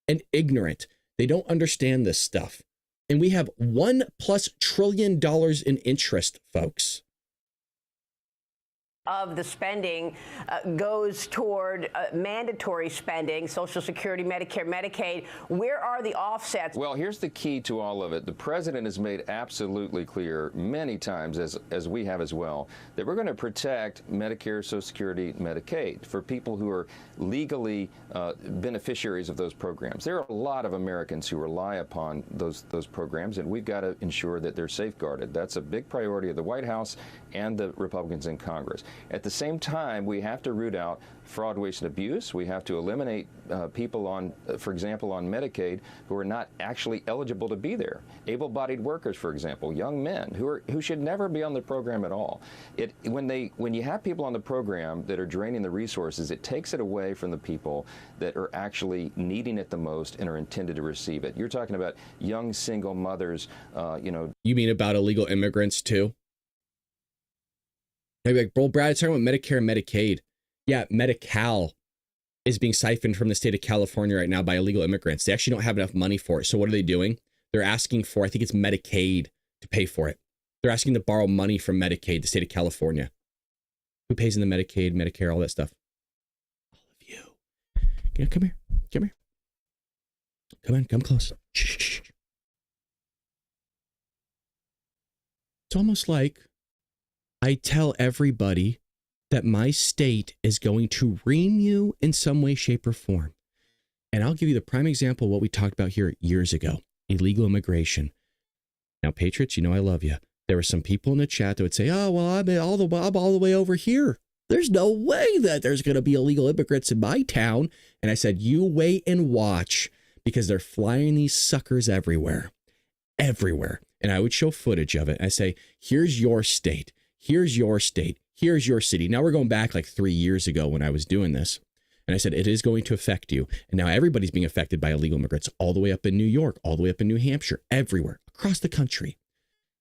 S1: and ignorant. They don't understand this stuff. And we have $1+ trillion in interest, folks.
S5: Of the spending goes toward mandatory spending, Social Security, Medicare, Medicaid. Where are the offsets?
S7: Well, here's the key to all of it. The president has made absolutely clear many times, as we have as well, that we're going to protect Medicare, Social Security, Medicaid for people who are legally beneficiaries of those programs. There are a lot of Americans who rely upon those programs, and we've got to ensure that they're safeguarded. That's a big priority of the White House and the Republicans in Congress. At the same time, we have to root out fraud, waste, and abuse. We have to eliminate people on, for example, on Medicaid who are not actually eligible to be there. Able-bodied workers, for example, young men who should never be on the program at all. When you have people on the program that are draining the resources, it takes it away from the people that are actually needing it the most and are intended to receive it. You're talking about young single mothers,
S1: You mean about illegal immigrants too? Maybe like, bro, Brad, it's talking about Medicare and Medicaid. Yeah, Medi-Cal is being siphoned from the state of California right now by illegal immigrants. They actually don't have enough money for it. So what are they doing? They're asking for, I think it's Medicaid to pay for it. They're asking to borrow money from Medicaid, the state of California. Who pays in the Medicaid, Medicare, all that stuff? All of you. Yeah, come here. Come here. Come on, come close. Shh. It's almost like I tell everybody that my state is going to ream you in some way, shape, or form. And I'll give you the prime example of what we talked about here years ago, illegal immigration. Now, Patriots, you know I love you. There were some people in the chat that would say, oh, well, I'm all the way over here. There's no way that there's going to be illegal immigrants in my town. And I said, you wait and watch, because they're flying these suckers everywhere. And I would show footage of it. I say, here's your state. Here's your state. Here's your city. Now we're going back like 3 years ago when I was doing this. And I said, it is going to affect you. And now everybody's being affected by illegal immigrants all the way up in New York, all the way up in New Hampshire, everywhere, across the country.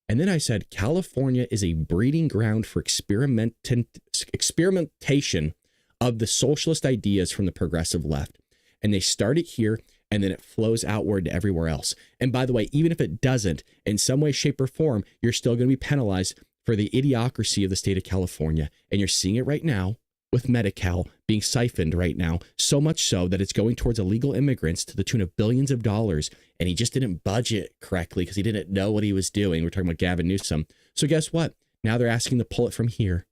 S1: And then I said, California is a breeding ground for experimentation of the socialist ideas from the progressive left. And they start it here, and then it flows outward to everywhere else. And by the way, even if it doesn't, in some way, shape, or form, you're still going to be penalized for the idiocracy of the state of California. And you're seeing it right now with Medi-Cal being siphoned right now, so much so that it's going towards illegal immigrants to the tune of billions of dollars. And he just didn't budget correctly because he didn't know what he was doing. We're talking about Gavin Newsom. So guess what? Now they're asking to pull it from here.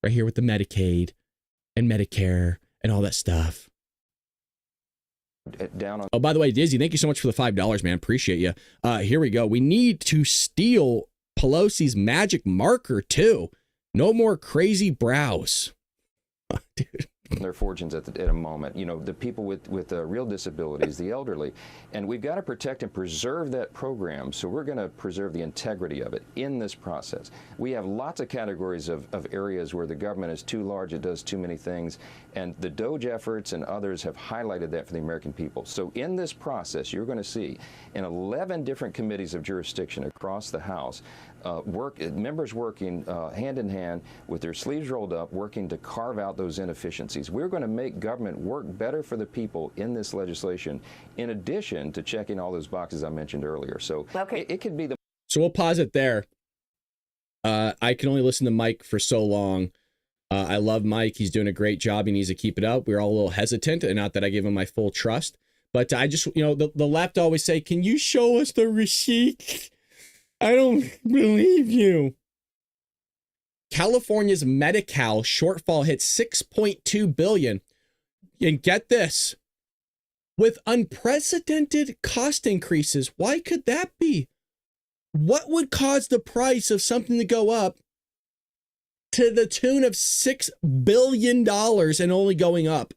S1: Right here with the Medicaid and Medicare and all that stuff. Oh, by the way, Dizzy, thank you so much for the $5, man. Appreciate you. Here we go. We need to steal Pelosi's magic marker, too. No more crazy brows. Dude.
S7: Their fortunes at a moment. You know, the people with real disabilities, the elderly. And we've got to protect and preserve that program. So we're going to preserve the integrity of it in this process. We have lots of categories of areas where the government is too large, it does too many things. And the DOGE efforts and others have highlighted that for the American people. So in this process, you're going to see in 11 different committees of jurisdiction across the House, members working hand in hand with their sleeves rolled up, working to carve out those inefficiencies. We're going to make government work better for the people in this legislation, in addition to checking all those boxes I mentioned earlier. So it could be the...
S1: So we'll pause it there. I can only listen to Mike for so long. I love Mike. He's doing a great job. He needs to keep it up. We're all a little hesitant, and not that I give him my full trust. But I just, you know, the left always say, can you show us the receipt? I don't believe you. California's Medi-Cal shortfall hit $6.2 billion. And get this, with unprecedented cost increases. Why could that be? What would cause the price of something to go up to the tune of $6 billion and only going up?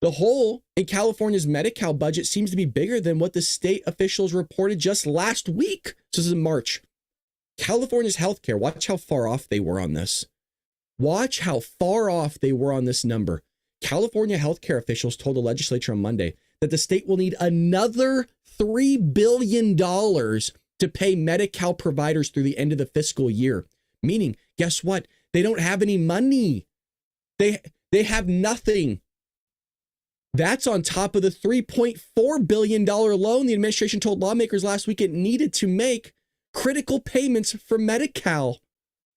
S1: The hole in California's Medi-Cal budget seems to be bigger than what the state officials reported just last week. So this is in March. California's healthcare, watch how far off they were on this. Watch how far off they were on this number. California healthcare officials told the legislature on Monday that the state will need another $3 billion to pay Medi-Cal providers through the end of the fiscal year. Meaning, guess what? They don't have any money. They have nothing. That's on top of the $3.4 billion loan the administration told lawmakers last week it needed to make critical payments for Medi-Cal,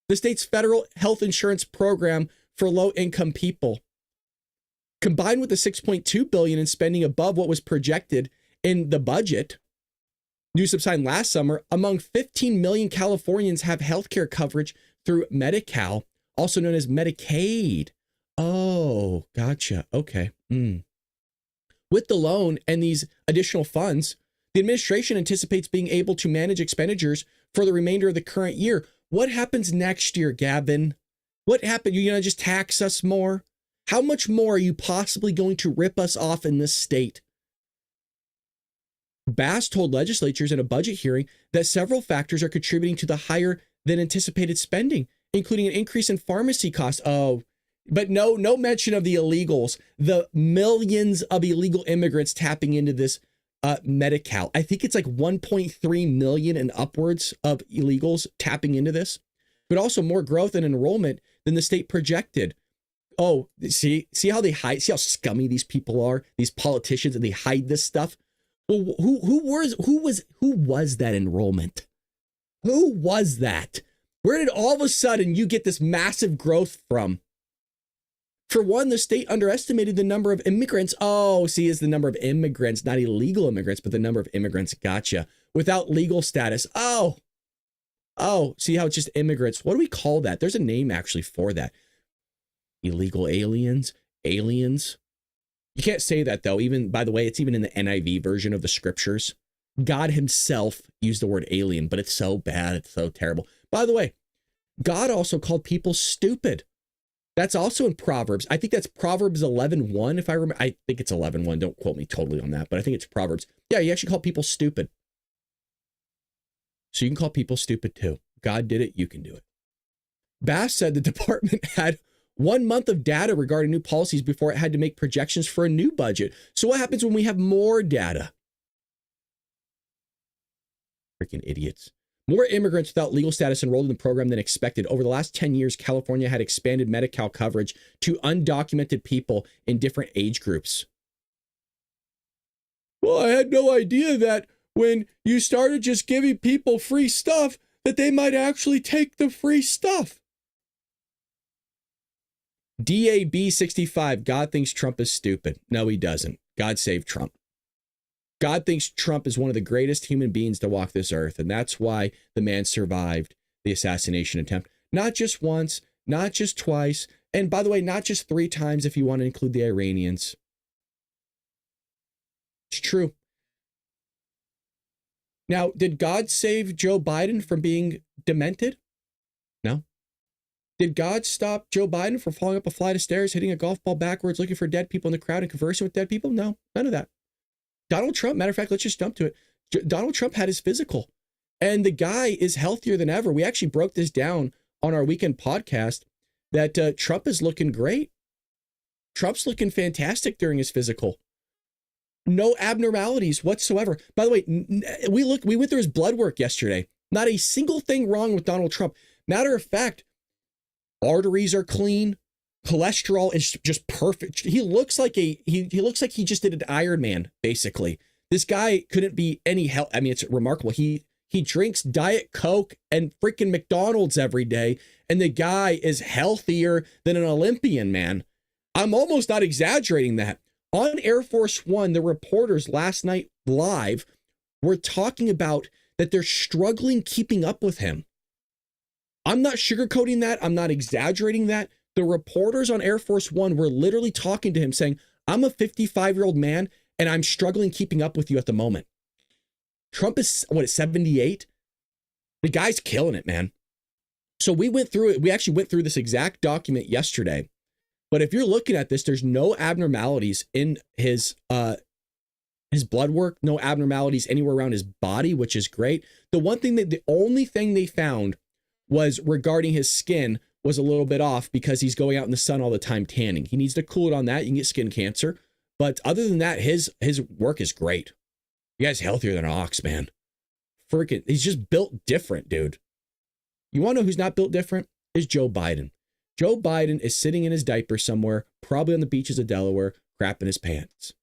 S1: the state's federal health insurance program for low-income people. Combined with the $6.2 billion in spending above what was projected in the budget, Newsom signed last summer, among 15 million Californians have health care coverage through Medi-Cal, also known as Medicaid. Oh, gotcha. Okay. With the loan and these additional funds, the administration anticipates being able to manage expenditures for the remainder of the current year. What happens next year, Gavin? What happened? You're going to just tax us more? How much more are you possibly going to rip us off in this state? Bass told legislatures in a budget hearing that several factors are contributing to the higher than anticipated spending, including an increase in pharmacy costs. Oh, but no mention of the illegals, the millions of illegal immigrants tapping into this Medi-Cal. I think it's like 1.3 million and upwards of illegals tapping into this, but also more growth and enrollment than the state projected. Oh, see how they hide, see how scummy these people are, these politicians, and they hide this stuff. Well, who was that enrollment? Who was that? Where did all of a sudden you get this massive growth from? For one, the state underestimated the number of immigrants. Oh, see, it's the number of immigrants, not illegal immigrants, but the number of immigrants. Gotcha. Without legal status. Oh, see how it's just immigrants. What do we call that? There's a name actually for that. Illegal aliens. You can't say that though. Even, by the way, it's even in the NIV version of the scriptures. God himself used the word alien, but it's so bad. It's so terrible. By the way, God also called people stupid. That's also in Proverbs. I think that's Proverbs 11:1. If I remember, I think it's 11:1. Don't quote me totally on that, but I think it's Proverbs. Yeah, you actually call people stupid. So you can call people stupid too. God did it. You can do it. Bass said the department had 1 month of data regarding new policies before it had to make projections for a new budget. So what happens when we have more data? Freaking idiots. More immigrants without legal status enrolled in the program than expected. Over the last 10 years, California had expanded Medi-Cal coverage to undocumented people in different age groups. Well, I had no idea that when you started just giving people free stuff, that they might actually take the free stuff. DAB65, God thinks Trump is stupid. No, he doesn't. God save Trump. God thinks Trump is one of the greatest human beings to walk this earth, and that's why the man survived the assassination attempt. Not just once, not just twice, and by the way, not just 3 times if you want to include the Iranians. It's true. Now, did God save Joe Biden from being demented? No. Did God stop Joe Biden from falling up a flight of stairs, hitting a golf ball backwards, looking for dead people in the crowd and conversing with dead people? No, none of that. Donald Trump, matter of fact, let's just jump to it. Donald Trump had his physical, and the guy is healthier than ever. We actually broke this down on our weekend podcast that Trump is looking great. Trump's looking fantastic during his physical. No abnormalities whatsoever. By the way, we went through his blood work yesterday. Not a single thing wrong with Donald Trump. Matter of fact, arteries are clean. Cholesterol is just perfect. He looks like he looks like he just did an Ironman, basically. This guy couldn't be any help. I mean, it's remarkable. He drinks Diet Coke and freaking McDonald's every day, and the guy is healthier than an Olympian, man. I'm almost not exaggerating that. On Air Force One, the reporters last night live were talking about that they're struggling keeping up with him. I'm not sugarcoating that. I'm not exaggerating that. The reporters on Air Force One were literally talking to him saying, I'm a 55-year-old man and I'm struggling keeping up with you at the moment. Trump is, 78? The guy's killing it, man. So we went through it. We actually went through this exact document yesterday. But if you're looking at this, there's no abnormalities in his blood work, no abnormalities anywhere around his body, which is great. The only thing they found was regarding his skin was a little bit off because he's going out in the sun all the time tanning. He needs to cool it on that. You can get skin cancer. But other than that, his work is great. You guy's healthier than an ox, man. Freaking, he's just built different, dude. You want to know who's not built different? Is Joe Biden. Joe Biden is sitting in his diaper somewhere, probably on the beaches of Delaware, crapping his pants.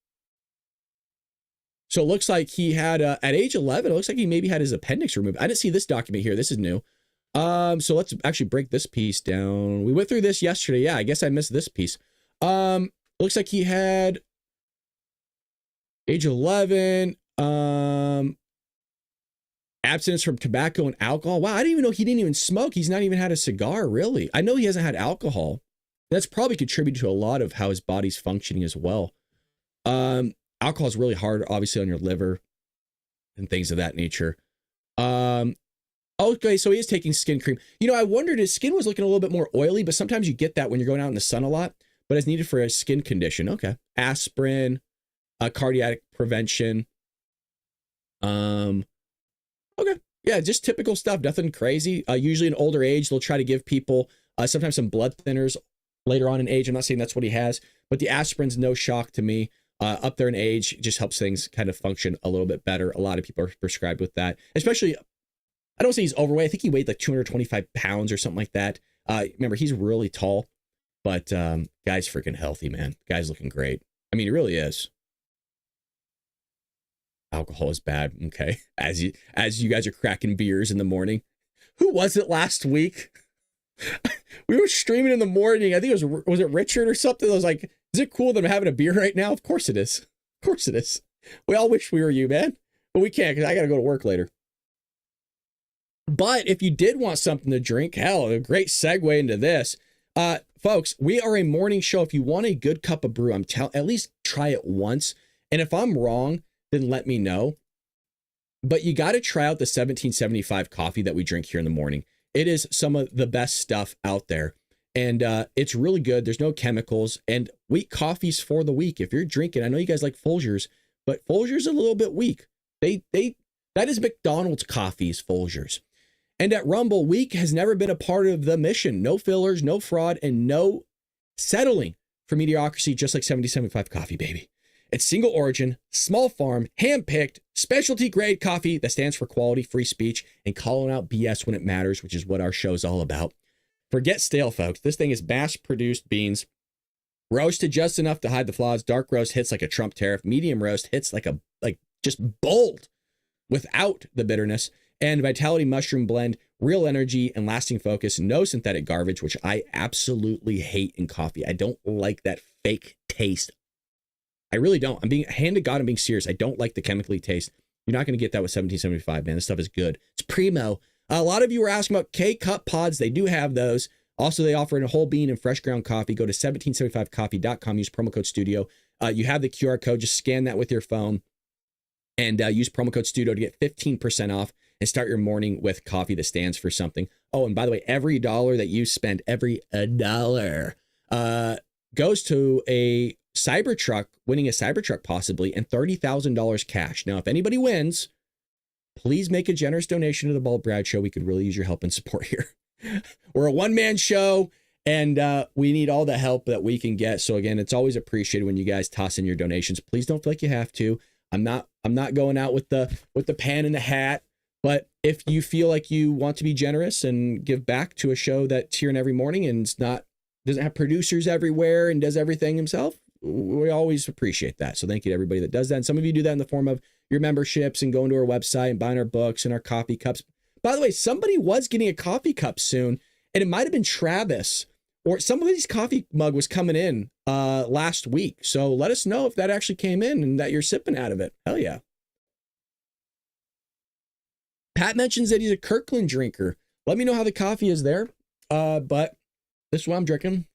S1: So it looks like he had, at age 11, it looks like he maybe had his appendix removed. I didn't see this document here. This is new. So let's actually break this piece down. We went through this yesterday. Yeah, I guess I missed this piece. Looks like he had age 11, abstinence from tobacco and alcohol. Wow, I didn't even know he didn't even smoke. He's not even had a cigar, really. I know he hasn't had alcohol. That's probably contributed to a lot of how his body's functioning as well. Alcohol is really hard, obviously, on your liver and things of that nature. Okay, so he is taking skin cream. You know, I wondered his skin was looking a little bit more oily, but sometimes you get that when you're going out in the sun a lot, but it's needed for a skin condition. Okay. Aspirin, cardiac prevention. Okay. Yeah, just typical stuff. Nothing crazy. Usually in older age, they'll try to give people sometimes some blood thinners later on in age. I'm not saying that's what he has, but the aspirin's no shock to me. Up there in age just helps things kind of function a little bit better. A lot of people are prescribed with that, especially, I don't say he's overweight. I think he weighed like 225 pounds or something like that. Remember, he's really tall, but guy's freaking healthy, man. Guy's looking great. I mean, he really is. Alcohol is bad. Okay. As you guys are cracking beers in the morning. Who was it last week? We were streaming in the morning. I think was it Richard or something? I was like, is it cool that I'm having a beer right now? Of course it is. Of course it is. We all wish we were you, man. But we can't because I got to go to work later. But if you did want something to drink, hell, a great segue into this. Folks, we are a morning show. If you want a good cup of brew, at least try it once. And if I'm wrong, then let me know. But you got to try out the 1775 coffee that we drink here in the morning. It is some of the best stuff out there. And it's really good. There's no chemicals. And weak coffees for the week. If you're drinking, I know you guys like Folgers, but Folgers are a little bit weak. That is McDonald's coffees, Folgers. And at Rumble, weak has never been a part of the mission. No fillers, no fraud, and no settling for mediocrity, just like 1775 coffee, baby. It's single origin, small farm, hand-picked, specialty grade coffee that stands for quality, free speech, and calling out BS when it matters, which is what our show is all about. Forget stale, folks. This thing is mass-produced beans, roasted just enough to hide the flaws. Dark roast hits like a Trump tariff. Medium roast hits like just bold without the bitterness. And Vitality Mushroom Blend, real energy and lasting focus. No synthetic garbage, which I absolutely hate in coffee. I don't like that fake taste. I really don't. Hand to God, I'm being serious. I don't like the chemically taste. You're not going to get that with 1775, man. This stuff is good. It's primo. A lot of you were asking about K-Cup pods. They do have those. Also, they offer a whole bean and fresh ground coffee. Go to 1775coffee.com. Use promo code studio. You have the QR code. Just scan that with your phone and use promo code studio to get 15% off and start your morning with coffee that stands for something. Oh, and by the way, every dollar that you spend, every dollar goes to a Cybertruck, winning a Cybertruck possibly, and $30,000 cash. Now, if anybody wins, please make a generous donation to the Bald Brad Show. We could really use your help and support here. We're a one-man show, and we need all the help that we can get. So again, it's always appreciated when you guys toss in your donations. Please don't feel like you have to. I'm not going out with the pan in the hat. But if you feel like you want to be generous and give back to a show that's here every morning and doesn't have producers everywhere and does everything himself, we always appreciate that. So thank you to everybody that does that. And some of you do that in the form of your memberships and going to our website and buying our books and our coffee cups. By the way, somebody was getting a coffee cup soon, and it might have been Travis, or somebody's coffee mug was coming in last week. So let us know if that actually came in and that you're sipping out of it. Hell yeah. Pat mentions that he's a Kirkland drinker. Let me know how the coffee is there. But this is what I'm drinking.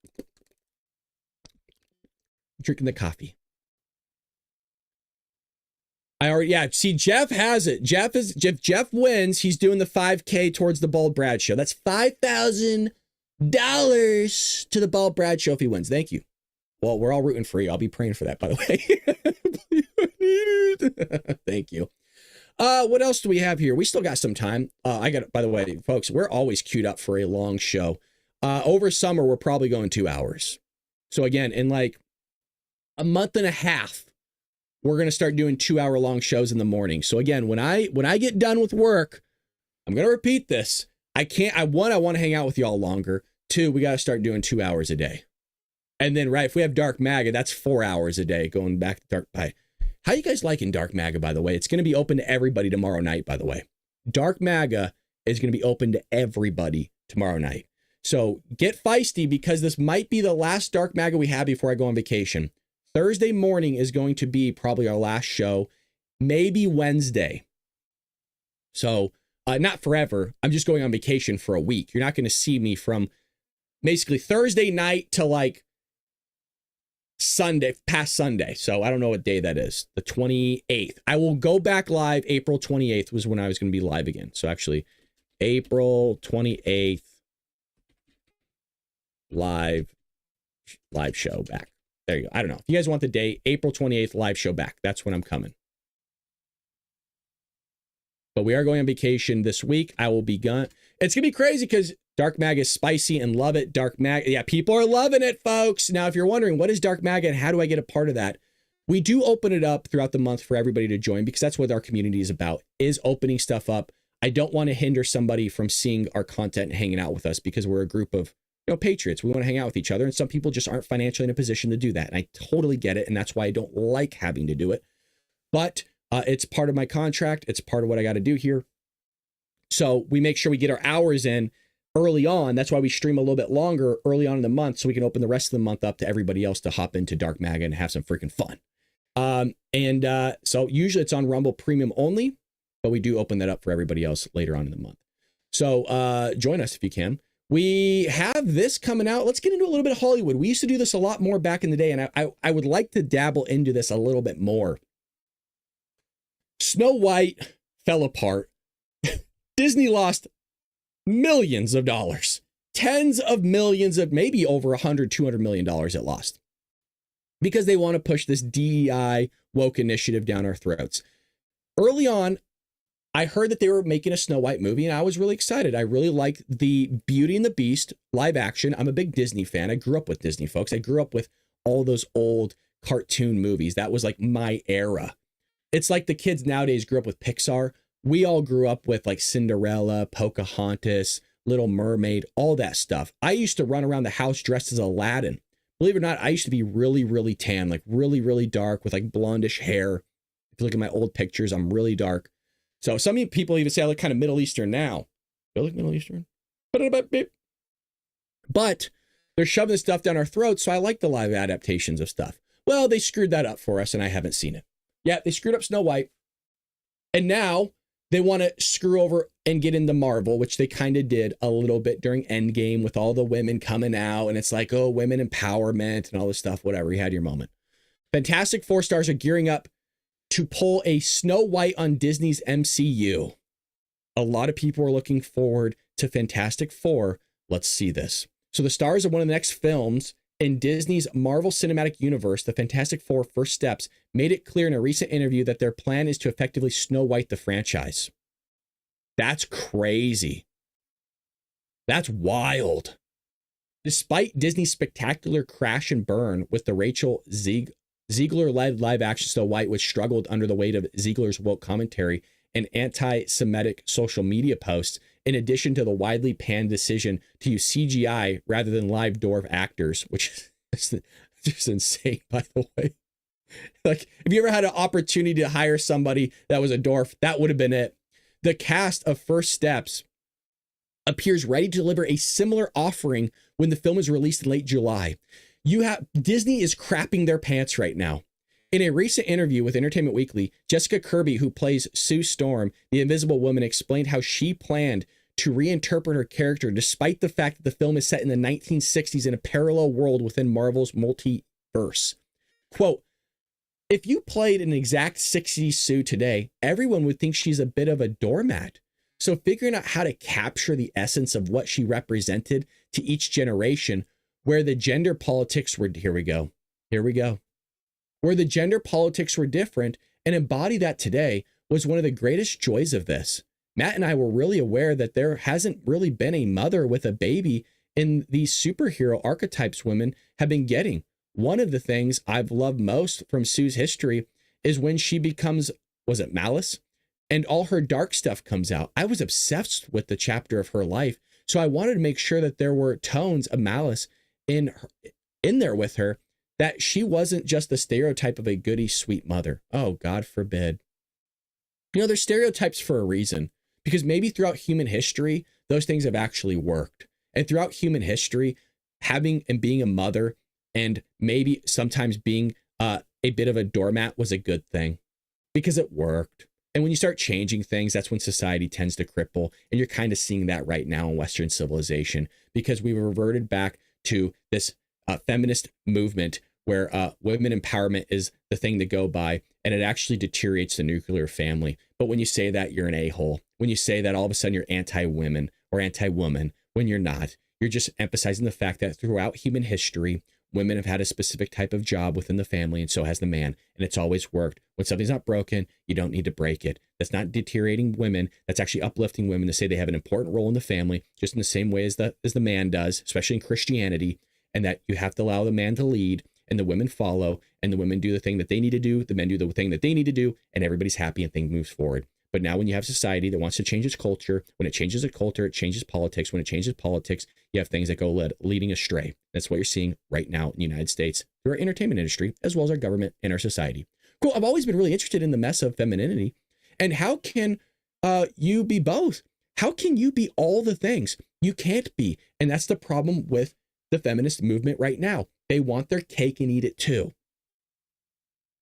S1: Drinking the coffee. Yeah. See, Jeff has it. If Jeff wins, he's doing the 5K towards the Bald Brad Show. That's $5,000 to the Bald Brad Show if he wins. Thank you. Well, we're all rooting for you. I'll be praying for that, by the way. Thank you. What else do we have here? We still got some time. By the way, folks, we're always queued up for a long show. Over summer, we're probably going 2 hours. So again, in like a month and a half, we're going to start doing 2-hour long shows in the morning. So again, when I get done with work, I'm going to repeat this. I want to hang out with y'all longer. 2, we got to start doing 2 hours a day. And then, right, if we have Dark Maga, that's 4 hours a day going back to Dark Pie. How you guys liking Dark Maga, by the way? It's going to be open to everybody tomorrow night, by the way. Dark Maga is going to be open to everybody tomorrow night. So get feisty because this might be the last Dark Maga we have before I go on vacation. Thursday morning is going to be probably our last show, maybe Wednesday. So not forever. I'm just going on vacation for a week. You're not going to see me from basically Thursday night to like Sunday, past Sunday. So I don't know what day that is. The 28th. I will go back live. April 28th was when I was going to be live again. So actually April 28th live show back. There you go. I don't know. If you guys want the date, April 28th live show back. That's when I'm coming. But we are going on vacation this week. I will be gone. It's going to be crazy because Dark Maga is spicy and love it. Dark Maga. Yeah, people are loving it, folks. Now, if you're wondering, what is Dark Maga and how do I get a part of that? We do open it up throughout the month for everybody to join because that's what our community is about, is opening stuff up. I don't want to hinder somebody from seeing our content and hanging out with us because we're a group of patriots. We want to hang out with each other. And some people just aren't financially in a position to do that. And I totally get it. And that's why I don't like having to do it. But it's part of my contract. It's part of what I got to do here. So we make sure we get our hours in early on. That's why we stream a little bit longer early on in the month so we can open the rest of the month up to everybody else to hop into Dark Maga and have some freaking fun. So usually it's on Rumble Premium only, but we do open that up for everybody else later on in the month. So join us if you can. We have this coming out. Let's get into a little bit of Hollywood. We used to do this a lot more back in the day, and I would like to dabble into this a little bit more. Snow White fell apart. Disney lost millions of dollars, tens of millions of, maybe over $200 million it lost because they want to push this DEI woke initiative down our throats. Early on, I heard that they were making a Snow White movie and I was really excited. I really liked the Beauty and the Beast live action. I'm a big Disney fan. I grew up with Disney, folks. I grew up with all those old cartoon movies. That was like my era. It's like the kids nowadays grew up with Pixar. We all grew up with like Cinderella, Pocahontas, Little Mermaid, all that stuff. I used to run around the house dressed as Aladdin. Believe it or not, I used to be really, really tan, like really, really dark with like blondish hair. If you look at my old pictures, I'm really dark. So some people even say I look kind of Middle Eastern now. Do I look Middle Eastern? But they're shoving this stuff down our throats, so I like the live adaptations of stuff. Well, they screwed that up for us, and I haven't seen it. Yeah, they screwed up Snow White. And now they want to screw over and get into Marvel, which they kind of did a little bit during Endgame with all the women coming out. And it's like, oh, women empowerment and all this stuff. Whatever, you had your moment. Fantastic Four stars are gearing up to pull a Snow White on Disney's MCU. A lot of people are looking forward to Fantastic Four. Let's see this. So the stars of one of the next films in Disney's Marvel Cinematic Universe, the Fantastic Four First Steps, made it clear in a recent interview that their plan is to effectively Snow White the franchise. That's crazy. That's wild. Despite Disney's spectacular crash and burn with the Rachel Ziegler-led live-action Snow White, which struggled under the weight of Ziegler's woke commentary and anti-Semitic social media posts, in addition to the widely panned decision to use CGI rather than live dwarf actors, which is just insane, by the way. Like, if you ever had an opportunity to hire somebody that was a dwarf, that would have been it. The cast of First Steps appears ready to deliver a similar offering when the film is released in late July. Disney is crapping their pants right now. In a recent interview with Entertainment Weekly, Jessica Kirby, who plays Sue Storm, the Invisible Woman, explained how she planned to reinterpret her character despite the fact that the film is set in the 1960s in a parallel world within Marvel's multiverse. Quote, If you played an exact 60s Sue today, everyone would think she's a bit of a doormat. So figuring out how to capture the essence of what she represented to each generation, where the gender politics were, here we go, where the gender politics were different, and embody that today was one of the greatest joys of this. Matt and I were really aware that there hasn't really been a mother with a baby in these superhero archetypes women have been getting. One of the things I've loved most from Sue's history is when she becomes, was it Malice? And all her dark stuff comes out. I was obsessed with the chapter of her life. So I wanted to make sure that there were tones of Malice in there with her, that she wasn't just the stereotype of a goody sweet mother. Oh, God forbid. You know, there's stereotypes for a reason, because maybe throughout human history, those things have actually worked. And throughout human history, having and being a mother and maybe sometimes being a bit of a doormat was a good thing because it worked. And when you start changing things, that's when society tends to cripple. And you're kind of seeing that right now in Western civilization, because we reverted back to this feminist movement where women empowerment is the thing to go by, and it actually deteriorates the nuclear family. But when you say that, you're an a-hole. When you say that, all of a sudden you're anti-women or anti-woman, when you're not. You're just emphasizing the fact that throughout human history, women have had a specific type of job within the family, and so has the man, and it's always worked. When something's not broken, you don't need to break it. That's not deteriorating women. That's actually uplifting women to say they have an important role in the family, just in the same way as the man does, especially in Christianity, and that you have to allow the man to lead, and the women follow, and the women do the thing that they need to do, the men do the thing that they need to do, and everybody's happy and things moves forward. But now when you have society that wants to change its culture, when it changes a culture, it changes politics. When it changes politics, you have things that go leading astray. That's what you're seeing right now in the United States through our entertainment industry, as well as our government and our society. Cool. I've always been really interested in the mess of femininity. And how can you be both? How can you be all the things? You can't be. And that's the problem with the feminist movement right now. They want their cake and eat it too.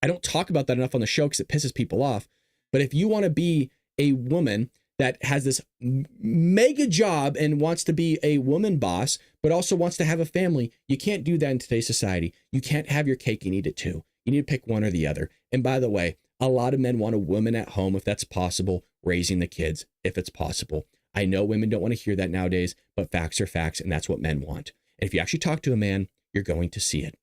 S1: I don't talk about that enough on the show because it pisses people off. But if you want to be a woman that has this mega job and wants to be a woman boss, but also wants to have a family, you can't do that in today's society. You can't have your cake and eat it too. You need to pick one or the other. And by the way, a lot of men want a woman at home, if that's possible, raising the kids, if it's possible. I know women don't want to hear that nowadays, but facts are facts, and that's what men want. And if you actually talk to a man, you're going to see it.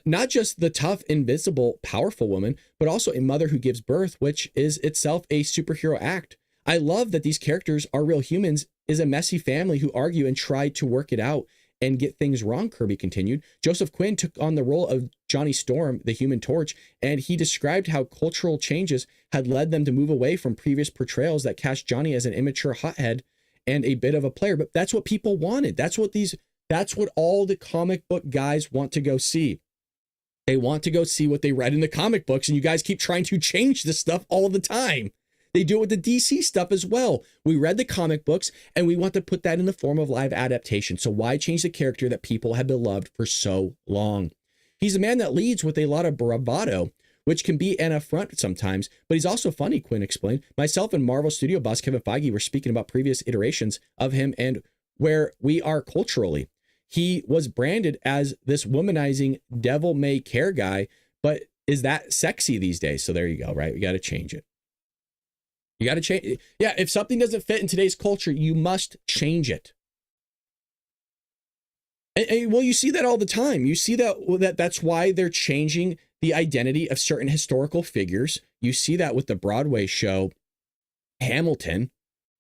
S1: Not just the tough, invisible, powerful woman, but also a mother who gives birth, which is itself a superhero act. I love that these characters are real humans, is a messy family who argue and try to work it out and get things wrong, Kirby continued. Joseph Quinn took on the role of Johnny Storm, the Human Torch, and he described how cultural changes had led them to move away from previous portrayals that cast Johnny as an immature hothead and a bit of a player. But that's what people wanted. That's what all the comic book guys want to go see. They want to go see what they read in the comic books, and you guys keep trying to change this stuff all the time. They do it with the DC stuff as well. We read the comic books, and we want to put that in the form of live adaptation. So why change the character that people have beloved for so long? He's a man that leads with a lot of bravado, which can be an affront sometimes, but he's also funny, Quinn explained. Myself and Marvel studio boss Kevin Feige were speaking about previous iterations of him and where we are culturally. He was branded as this womanizing devil may care guy, but is that sexy these days? So there you go, right? We got to change it. You got to change it. Yeah, if something doesn't fit in today's culture, you must change it. And well, you see that all the time. You see that's why they're changing the identity of certain historical figures. You see that with the Broadway show Hamilton.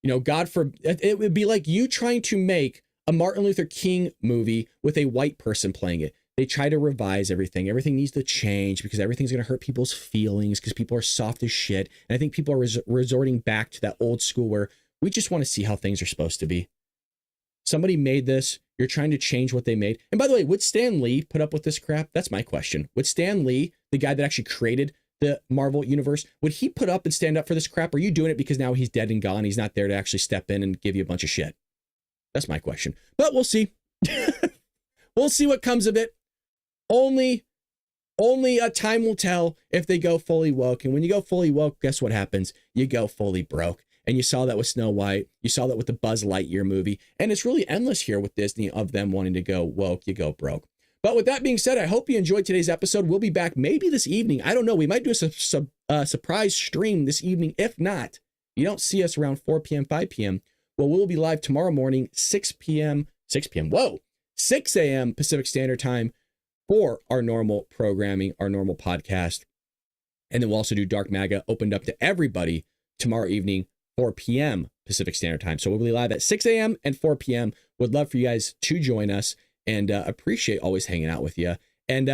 S1: You know, God forbid, it would be like you trying to make a Martin Luther King movie with a white person playing it. They try to revise everything. Everything needs to change because everything's going to hurt people's feelings because people are soft as shit. And I think people are resorting back to that old school where we just want to see how things are supposed to be. Somebody made this. You're trying to change what they made. And by the way, would Stan Lee put up with this crap? That's my question. Would Stan Lee, the guy that actually created the Marvel universe, would he put up and stand up for this crap? Or are you doing it because now he's dead and gone? He's not there to actually step in and give you a bunch of shit. That's my question. But we'll see. We'll see what comes of it. Only a time will tell if they go fully woke. And when you go fully woke, guess what happens? You go fully broke. And you saw that with Snow White. You saw that with the Buzz Lightyear movie. And it's really endless here with Disney of them wanting to go woke, you go broke. But with that being said, I hope you enjoyed today's episode. We'll be back maybe this evening. I don't know. We might do a surprise stream this evening. If not, you don't see us around 4 p.m., 5 p.m. Well, we'll be live tomorrow morning, 6 a.m. Pacific Standard Time for our normal programming, our normal podcast. And then we'll also do Dark MAGA opened up to everybody tomorrow evening, 4 p.m. Pacific Standard Time. So we'll be live at 6 a.m. and 4 p.m. Would love for you guys to join us, and appreciate always hanging out with you. And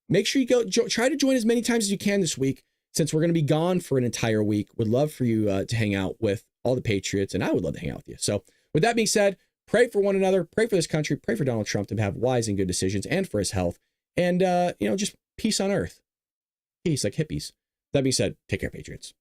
S1: make sure you try to join as many times as you can this week, since we're going to be gone for an entire week. Would love for you to hang out with all the Patriots, and I would love to hang out with you. So with that being said, pray for one another, pray for this country, pray for Donald Trump to have wise and good decisions, and for his health, and just peace on earth. Peace like hippies. That being said, take care, Patriots.